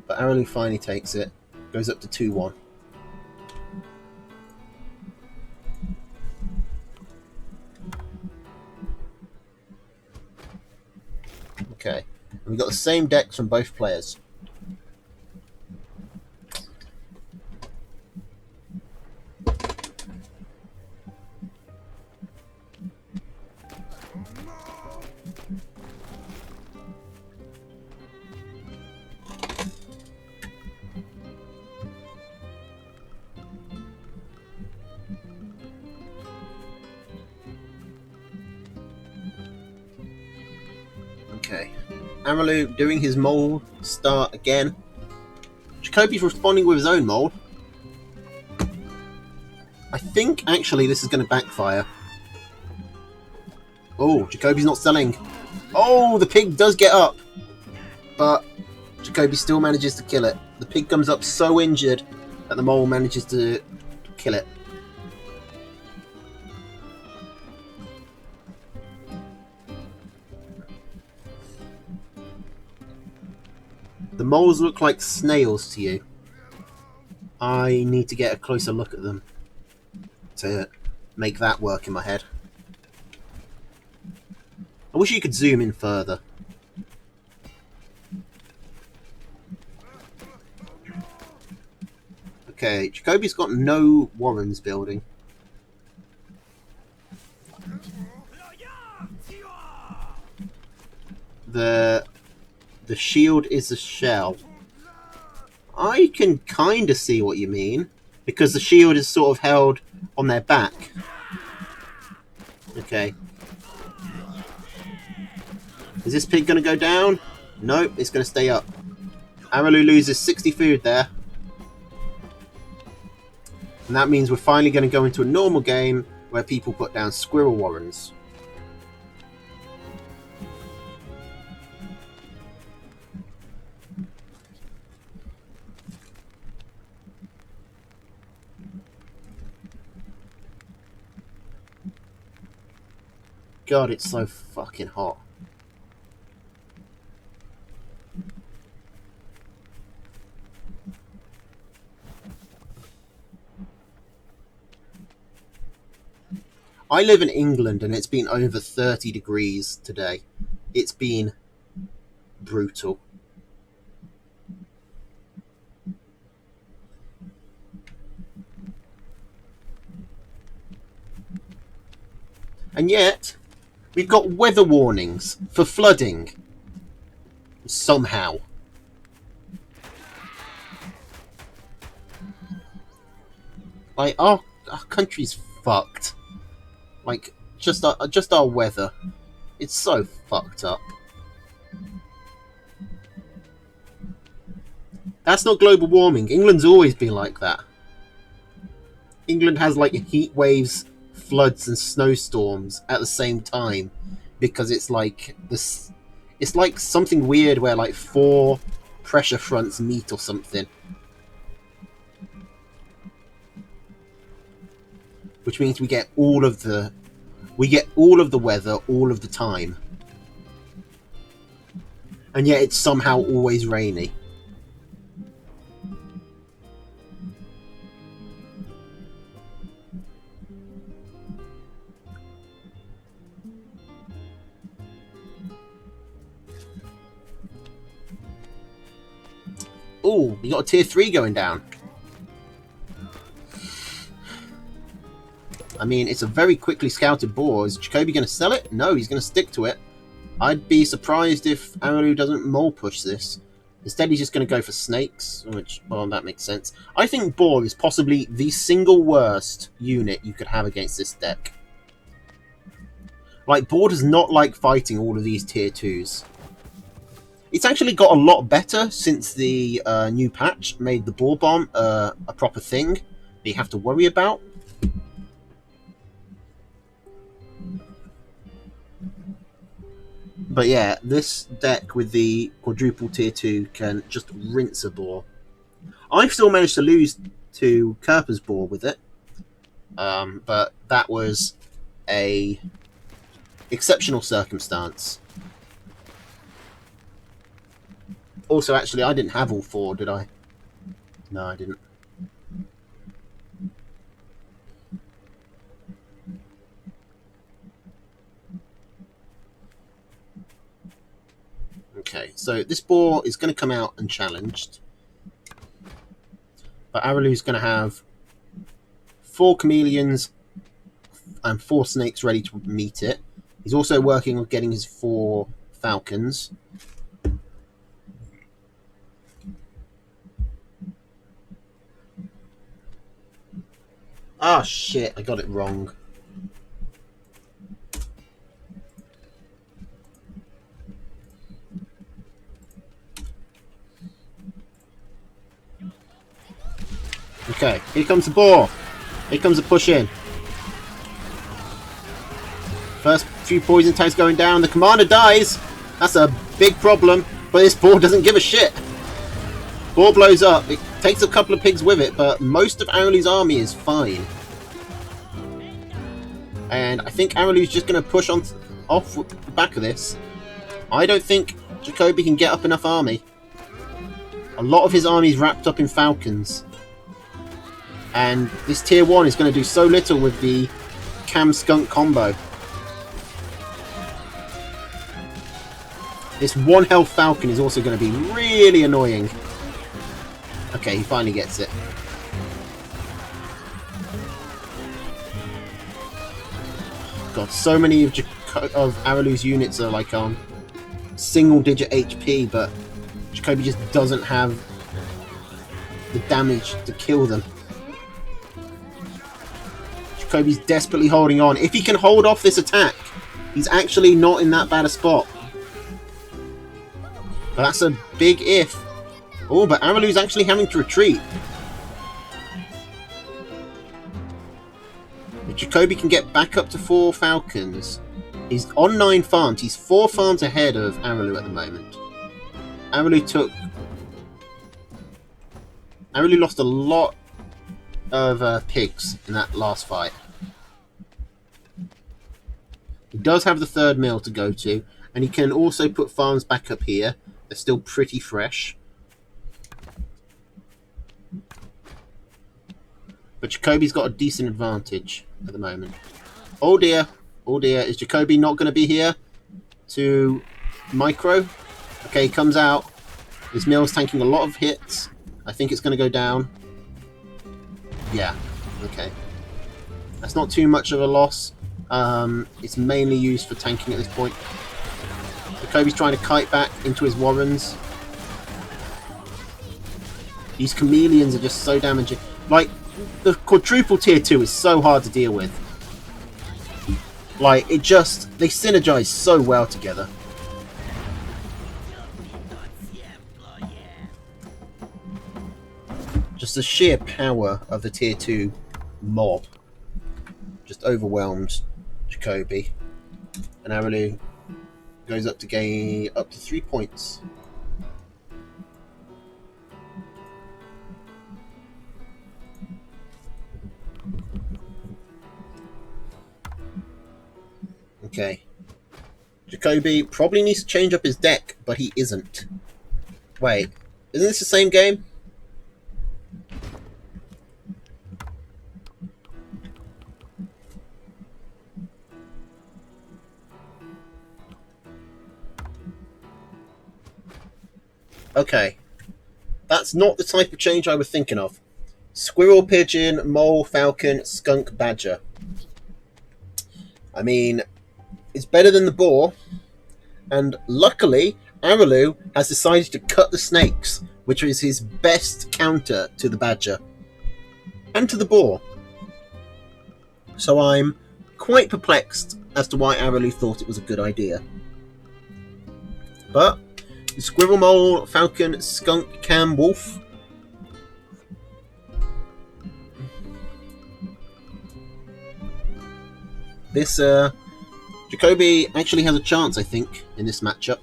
Speaker 1: But Araloo finally takes it. Goes up to 2-1. Okay. And we got the same decks from both players. Okay. Araloo doing his mole start again. Jacoby's responding with his own mole. I think actually this is going to backfire. Oh, Jacoby's not selling. Oh, the pig does get up. But Jacoby still manages to kill it. The pig comes up so injured that the mole manages to kill it. The moles look like snails to you. I need to get a closer look at them to make that work in my head. I wish you could zoom in further. Okay, Jacoby's got no warrens building. The shield is a shell. I can kind of see what you mean, because the shield is sort of held on their back. Okay. Is this pig going to go down? Nope, it's going to stay up. Araloo loses 60 food there. And that means we're finally going to go into a normal game where people put down squirrel warrens. God, it's so fucking hot. I live in England and it's been over 30 degrees today. It's been brutal. And yet, we've got weather warnings for flooding. Somehow. Like, our country's fucked. Like, just our weather. It's so fucked up. That's not global warming. England's always been like that. England has like heat waves, floods, and snowstorms at the same time because it's like this. It's like something weird where like 4 pressure fronts meet or something, which means we get all of the weather all of the time, and yet it's somehow always rainy. Oh, we got a tier 3 going down. I mean, it's a very quickly scouted boar. Is Jacoby going to sell it? No, he's going to stick to it. I'd be surprised if Amaru doesn't mole push this. Instead, he's just going to go for snakes, which, well, that makes sense. I think boar is possibly the single worst unit you could have against this deck. Like, boar does not like fighting all of these tier 2s. It's actually got a lot better since the new patch made the boar bomb a proper thing that you have to worry about. But yeah, this deck with the quadruple tier 2 can just rinse a boar. I've still managed to lose to Kerper's boar with it, but that was a exceptional circumstance. Also, actually, I didn't have all 4, did I? No, I didn't. Okay, so this boar is going to come out unchallenged. But Aralu's going to have 4 chameleons and 4 snakes ready to meet it. He's also working on getting his 4 falcons. Ah, shit, I got it wrong. Okay, here comes the boar. Here comes the push in. First few poison tags going down. The commander dies. That's a big problem. But this boar doesn't give a shit. Boar blows up. It takes a couple of pigs with it, but most of Aralu's army is fine. And I think Aralu's just going to push on off the back of this. I don't think Jacoby can get up enough army. A lot of his army is wrapped up in falcons. And this tier 1 is going to do so little with the Cam Skunk combo. This 1 health falcon is also going to be really annoying. Okay, he finally gets it. God, so many of Aralu's units are like on single-digit HP, but Jacoby just doesn't have the damage to kill them. Jacoby's desperately holding on. If he can hold off this attack, he's actually not in that bad a spot. But that's a big if. Oh, but Aralu's actually having to retreat. If Jacoby can get back up to 4 falcons, he's on 9 farms. He's 4 farms ahead of Aralu at the moment. Aralu lost a lot of pigs in that last fight. He does have the 3rd mill to go to, and he can also put farms back up here. They're still pretty fresh. But Jacoby's got a decent advantage at the moment. Oh dear. Oh dear. Is Jacoby not going to be here to micro? Okay, he comes out. His mill's tanking a lot of hits. I think it's going to go down. Yeah. Okay. That's not too much of a loss. It's mainly used for tanking at this point. Jacoby's trying to kite back into his Warrens. These chameleons are just so damaging. Like, the quadruple tier 2 is so hard to deal with. Like, they synergize so well together. Just the sheer power of the tier 2 mob just overwhelms Jacoby. And Arelu goes up to gain up to 3 points. Okay. Jacoby probably needs to change up his deck, but he isn't. Wait, isn't this the same game? Okay. That's not the type of change I was thinking of. Squirrel, pigeon, mole, falcon, skunk, badger. I mean, it's better than the boar. And luckily, Arelu has decided to cut the snakes, which is his best counter to the badger. And to the boar. So I'm quite perplexed as to why Arelu thought it was a good idea. But squirrel, mole, falcon, skunk, cam, wolf. This Jacoby actually has a chance, I think, in this matchup.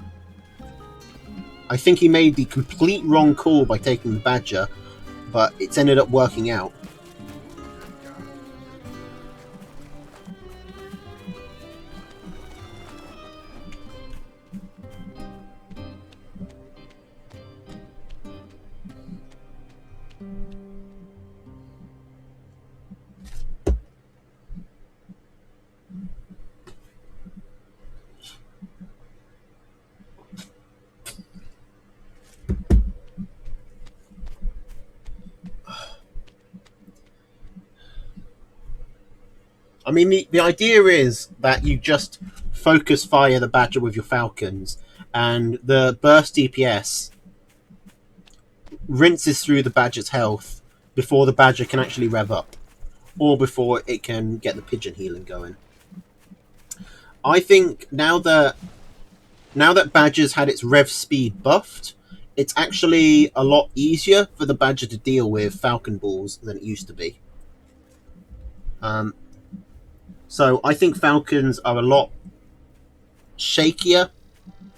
Speaker 1: I think he made the complete wrong call by taking the badger, but it's ended up working out. I mean, the idea is that you just focus fire the badger with your falcons, and the burst DPS rinses through the badger's health before the badger can actually rev up, or before it can get the pigeon healing going. I think now that badger's had its rev speed buffed, it's actually a lot easier for the badger to deal with falcon balls than it used to be. So I think falcons are a lot shakier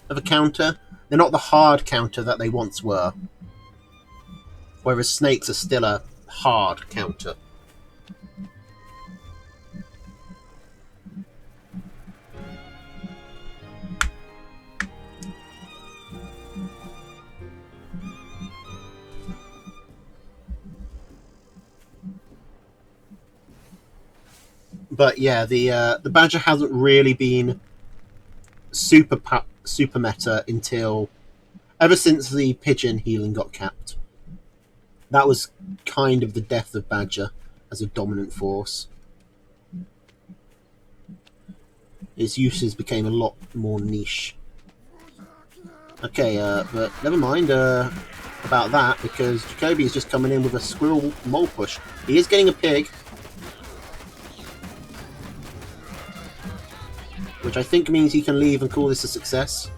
Speaker 1: of a counter. They're not the hard counter that they once were. Whereas snakes are still a hard counter. But yeah, the badger hasn't really been super meta until ever since the pigeon healing got capped. That was kind of the death of badger as a dominant force. Its uses became a lot more niche. Okay, but never mind about that, because Jacoby is just coming in with a squirrel mole push. He is getting a pig, which I think means he can leave and call this a success.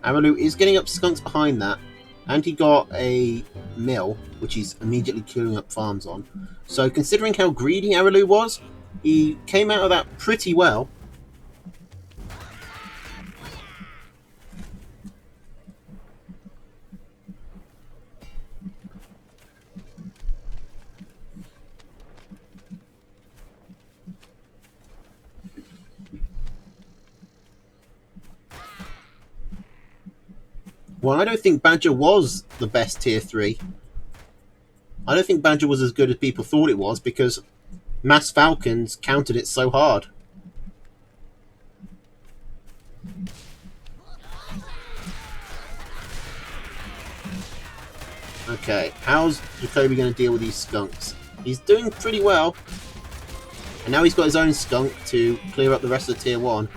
Speaker 1: Arelu is getting up skunks behind that, and he got a mill, which he's immediately queuing up farms on. So considering how greedy Arelu was, he came out of that pretty well. Well, I don't think Badger was the best tier 3. I don't think Badger was as good as people thought it was, because Mass Falcons countered it so hard. Okay, how's Jacoby going to deal with these skunks? He's doing pretty well. And now he's got his own skunk to clear up the rest of Tier 1.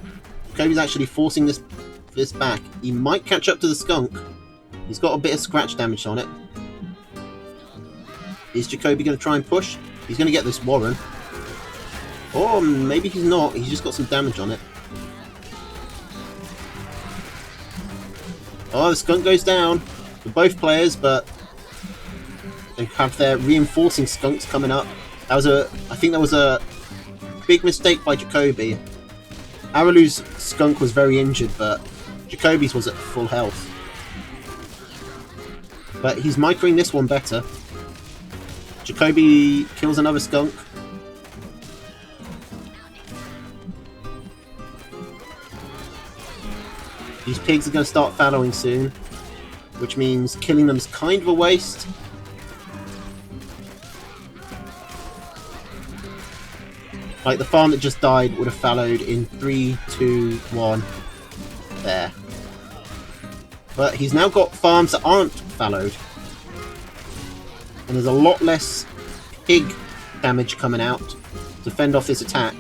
Speaker 1: Jacoby's actually forcing this back. He might catch up to the skunk. He's got a bit of scratch damage on it. Is Jacoby going to try and push? He's going to get this Warren. Or maybe he's not. He's just got some damage on it. Oh, the skunk goes down for both players, but they have their reinforcing skunks coming up. I think that was a big mistake by Jacoby. Aralu's skunk was very injured, but Jacoby's was at full health. But he's microing this one better. Jacoby kills another skunk. These pigs are going to start fallowing soon, which means killing them is kind of a waste. Like, the farm that just died would have fallowed in 3, 2, 1. There. But he's now got farms that aren't fallowed. And there's a lot less pig damage coming out to fend off this attack.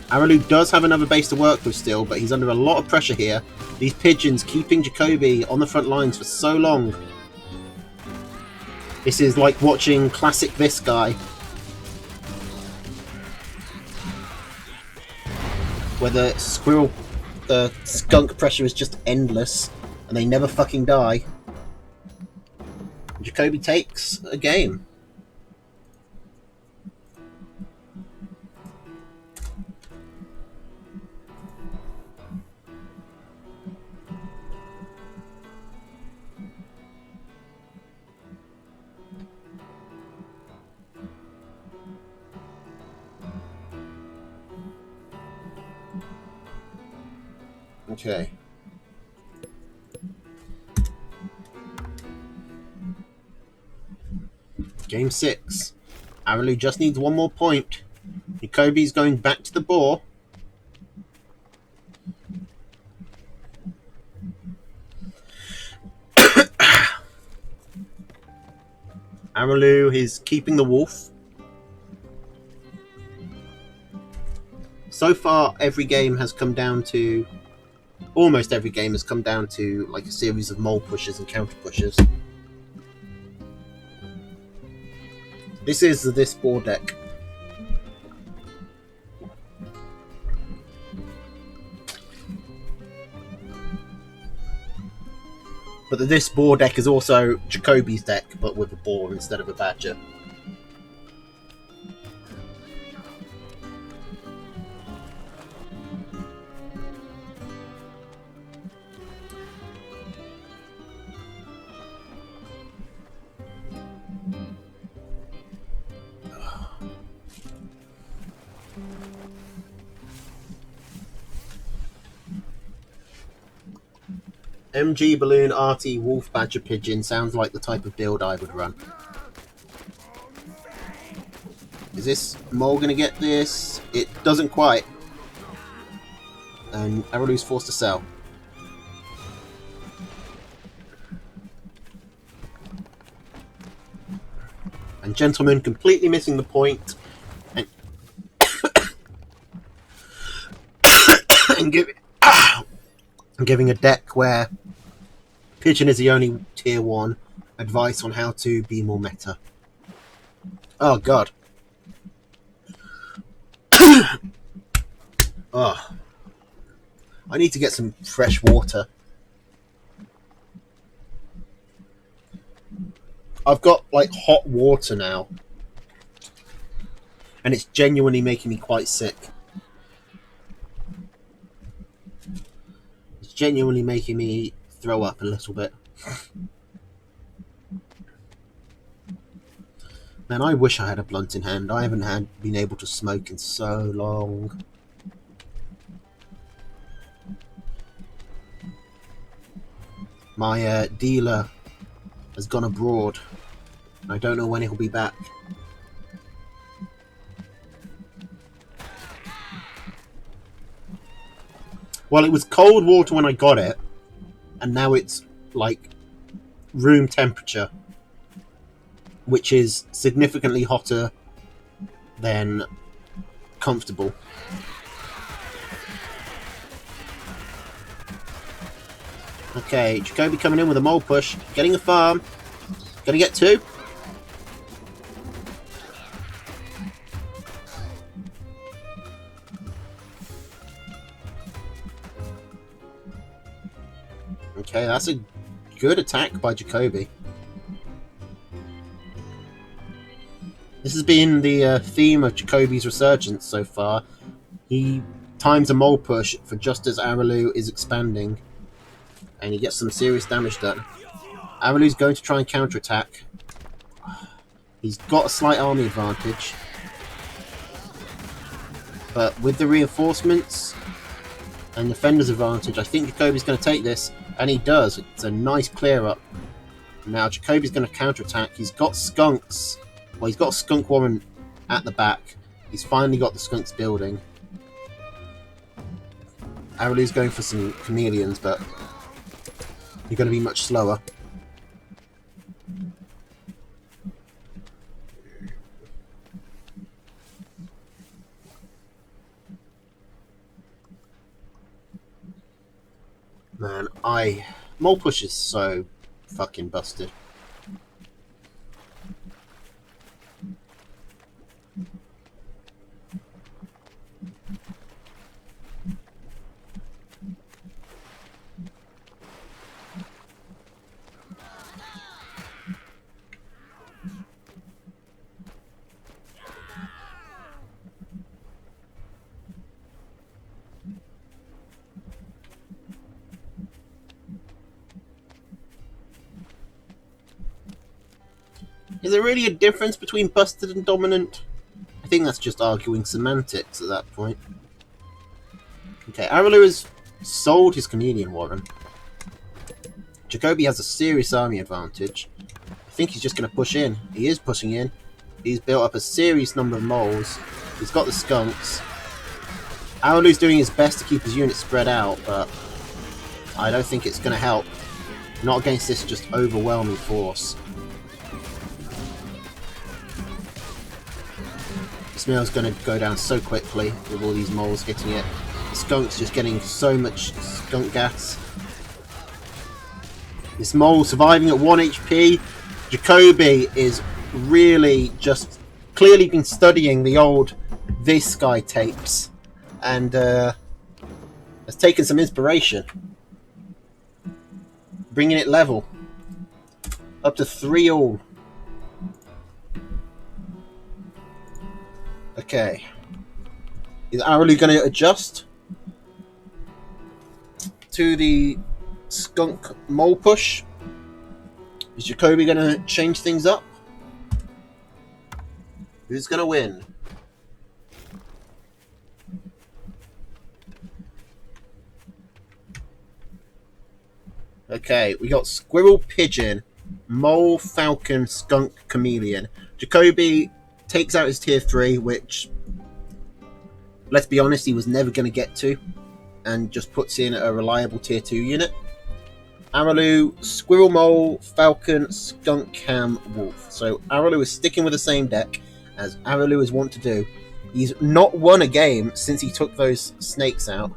Speaker 1: Aralu does have another base to work with still, but he's under a lot of pressure here. These pigeons keeping Jacoby on the front lines for so long. This is like watching classic this guy. Where the skunk pressure is just endless, and they never fucking die. Jacoby takes a game. Okay. Game 6. Aralu just needs one more point. Jacoby's going back to the boar. Aralu is keeping the wolf. So far, every game has come down to... Almost every game has come down to like a series of mole pushes and counter pushes. This is this board deck. But this board deck is also Jacoby's deck, but with a boar instead of a badger. MG Balloon RT Wolf Badger Pigeon sounds like the type of build I would run. Is this mole going to get this? It doesn't quite. And Aralu's forced to sell. And Gentleman completely missing the point. And, and giving a deck where Pigeon is the only tier 1 advice on how to be more meta. Oh god. Oh. I need to get some fresh water. I've got like hot water now. And it's genuinely making me quite sick. It's genuinely making me throw up a little bit. Man, I wish I had a blunt in hand. I haven't been able to smoke in so long. My dealer has gone abroad. I don't know when he'll be back. Well, it was cold water when I got it, and now it's like room temperature, which is significantly hotter than comfortable. Okay, Jacoby coming in with a mole push, getting a farm. Gonna get 2. Okay, that's a good attack by Jacoby. This has been the theme of Jacoby's resurgence so far. He times a mole push for just as Araloo is expanding, and he gets some serious damage done. Araloo's going to try and counterattack. He's got a slight army advantage, but with the reinforcements and defender's advantage, I think Jacoby's going to take this, and he does. It's a nice clear up. Now Jacoby's going to counterattack. He's got skunks. Well, he's got a skunk warren at the back. He's finally got the skunks building. Araloo's going for some chameleons, but you're going to be much slower. Man, mole push is so fucking busted. Is there really a difference between busted and dominant? I think that's just arguing semantics at that point. Okay, Araloo has sold his chameleon warren. Jacoby has a serious army advantage. I think he's just going to push in. He is pushing in. He's built up a serious number of moles. He's got the skunks. Araloo's doing his best to keep his units spread out, but I don't think it's going to help. Not against this just overwhelming force. This mill's going to go down so quickly with all these moles hitting it. The skunk's just getting so much skunk gas. This mole surviving at 1 HP. Jacoby is really just clearly been studying the old This Guy tapes and has taken some inspiration. Bringing it level. Up to 3 all. Okay. Is Araloo going to adjust to the skunk mole push? Is Jacoby going to change things up? Who's going to win? Okay, we got Squirrel, Pigeon, Mole, Falcon, Skunk, Chameleon. Jacoby takes out his tier 3, which, let's be honest, he was never going to get to, and just puts in a reliable tier 2 unit. Araloo, Squirrel, Mole, Falcon, Skunk, Cam, Wolf. So Araloo is sticking with the same deck, as Araloo is wont to do. He's not won a game since he took those snakes out.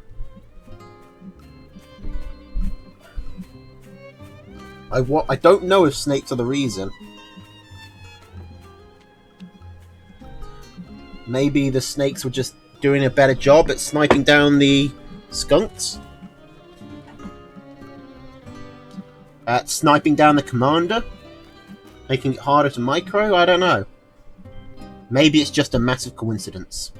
Speaker 1: I don't know if snakes are the reason. Maybe the snakes were just doing a better job at sniping down the skunks? At sniping down the commander? Making it harder to micro? I don't know. Maybe it's just a massive coincidence.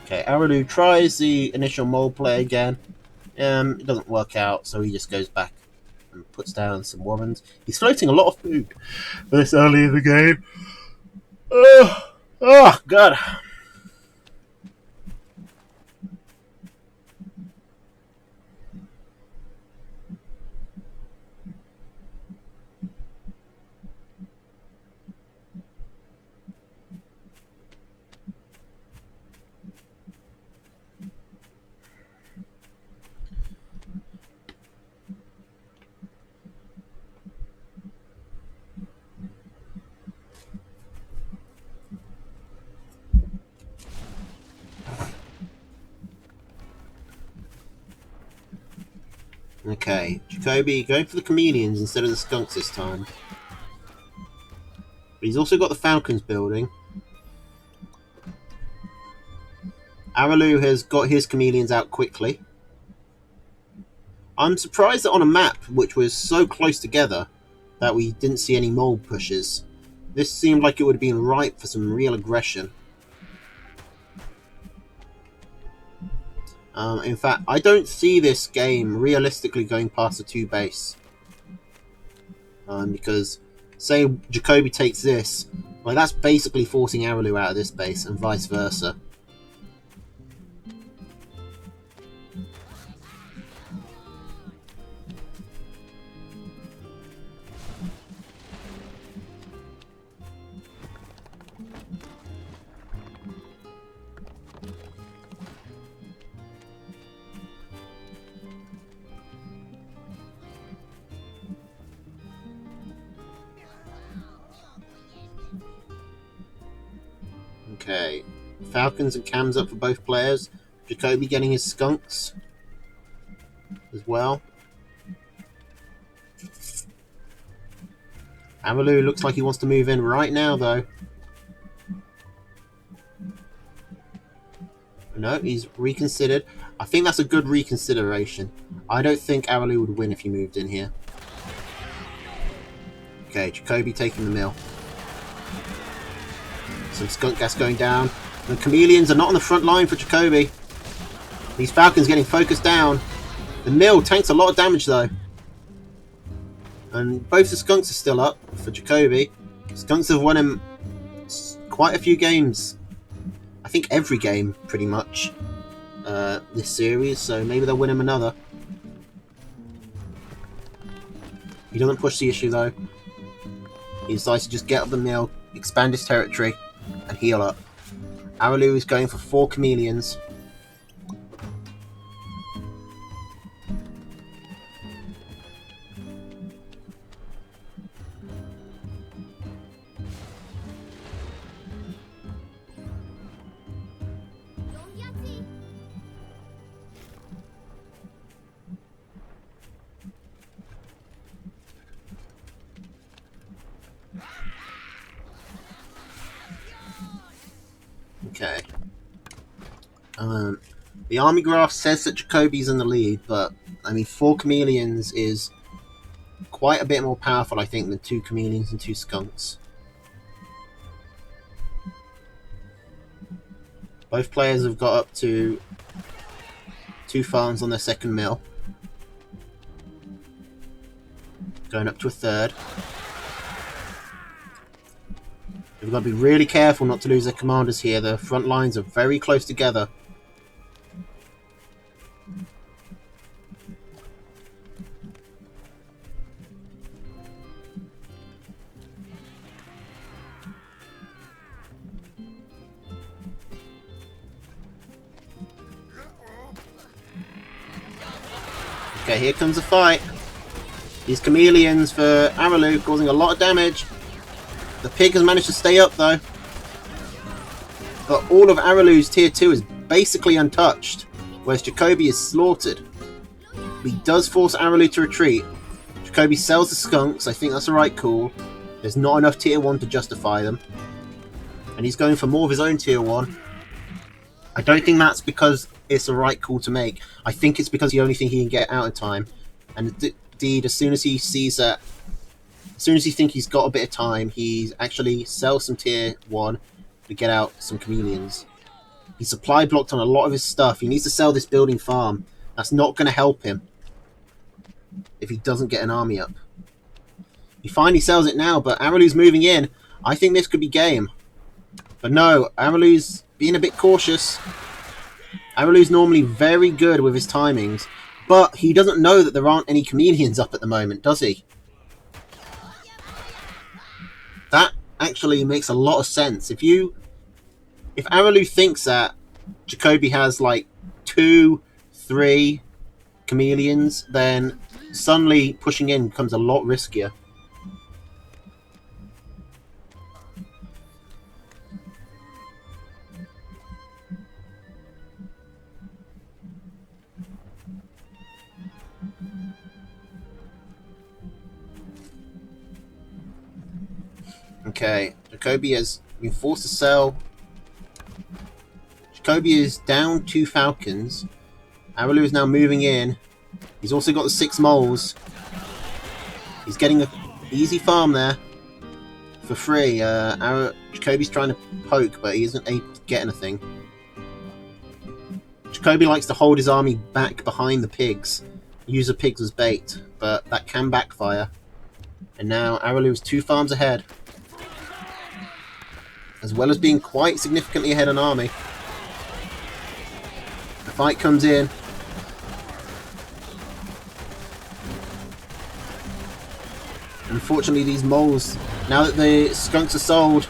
Speaker 1: Okay, Araloo tries the initial mole play again. It doesn't work out, so he just goes back and puts down some warrens. He's floating a lot of food this early in the game. Oh, God. Okay, Jacoby going for the chameleons instead of the skunks this time. But he's also got the falcons building. Aralu has got his chameleons out quickly. I'm surprised that on a map which was so close together that we didn't see any mold pushes. This seemed like it would have been ripe for some real aggression. In fact, I don't see this game realistically going past the 2 base. Because, say Jacoby takes this, well, that's basically forcing Aralu out of this base, and vice versa. Okay, Falcons and cams up for both players. Jacoby getting his skunks as well. Amalu looks like he wants to move in right now, though. No, he's reconsidered. I think that's a good reconsideration. I don't think Amalu would win if he moved in here. Okay, Jacoby taking the mill. Some skunk gas going down. The chameleons are not on the front line for Jacoby. These falcons getting focused down. The mill tanks a lot of damage, though. And both the skunks are still up for Jacoby. Skunks have won him quite a few games. I think every game, pretty much, this series. So maybe they'll win him another. He doesn't push the issue, though. He decides to just get up the mill, expand his territory, and heal up. Aralu is going for 4 chameleons. Okay. The army graph says that Jacoby's in the lead, but I mean 4 chameleons is quite a bit more powerful, I think, than 2 chameleons and 2 skunks. Both players have got up to 2 farms on their second mill. Going up to a third. We've got to be really careful not to lose their commanders here. The front lines are very close together. Okay, here comes the fight. These chameleons for Aralu causing a lot of damage. The pig has managed to stay up, though. But all of Aralu's tier 2 is basically untouched, whereas Jacoby is slaughtered. He does force Aralu to retreat. Jacoby sells the skunks. I think that's the right call. There's not enough tier 1 to justify them. And he's going for more of his own tier 1. I don't think that's because it's the right call to make. I think it's because the only thing he can get out in time. And indeed, as soon as he sees that, as soon as he thinks he's got a bit of time, he actually sells some tier 1 to get out some chameleons. He's supply blocked on a lot of his stuff. He needs to sell this building farm. That's not going to help him if he doesn't get an army up. He finally sells it now, but Aralu's moving in. I think this could be game. But no, Aralu's being a bit cautious. Aralu's normally very good with his timings, but he doesn't know that there aren't any chameleons up at the moment, does he? That actually makes a lot of sense. If Aralu thinks that Jacoby has like 2, 3 chameleons, then suddenly pushing in becomes a lot riskier. Okay, Jacoby has been forced to sell. Jacoby is down 2 Falcons. Araloo is now moving in. He's also got the 6 moles. He's getting an easy farm there for free. Jacoby's trying to poke, but he isn't able to get anything. Jacoby likes to hold his army back behind the pigs, use the pigs as bait, but that can backfire. And now Araloo is 2 farms ahead, as well as being quite significantly ahead on army. The fight comes in. Unfortunately, these moles, now that the skunks are sold,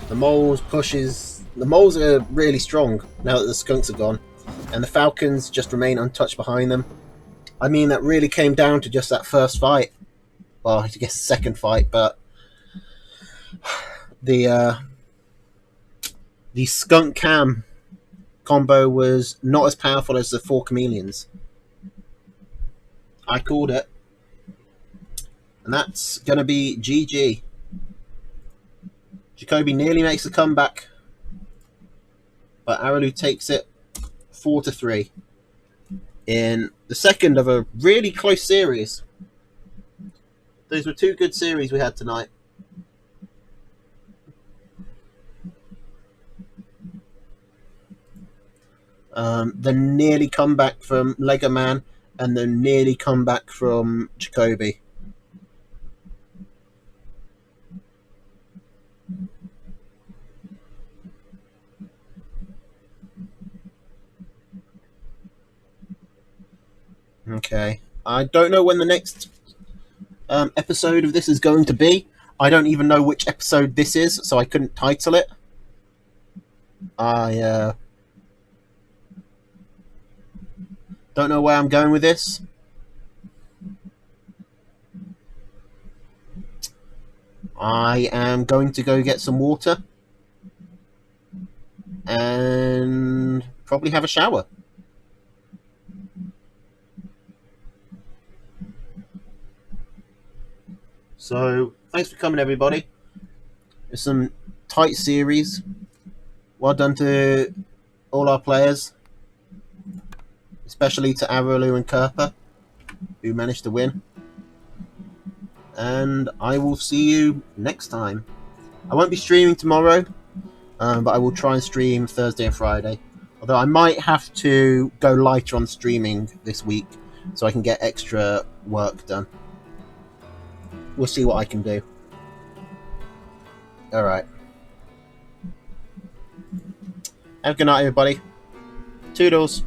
Speaker 1: the moles are really strong now that the skunks are gone, and the Falcons just remain untouched behind them. I mean, that really came down to just that first fight. Well, I guess second fight, but the skunk cam combo was not as powerful as the 4 chameleons. I called it. And that's going to be GG. Jacoby nearly makes a comeback, but Araloo takes it 4-3 in the second of a really close series. Those were 2 good series we had tonight. The nearly comeback from Lego Man and the nearly comeback from Jacoby. Okay. I don't know when the next episode of this is going to be. I don't even know which episode this is, so I couldn't title it. I don't know where I'm going with this. I am going to go get some water and probably have a shower. So, thanks for coming, everybody. It's some tight series. Well done to all our players, especially to Araloo and Kerper, who managed to win. And I will see you next time. I won't be streaming tomorrow, but I will try and stream Thursday and Friday. Although I might have to go lighter on streaming this week so I can get extra work done. We'll see what I can do. Alright. Have a good night, everybody. Toodles.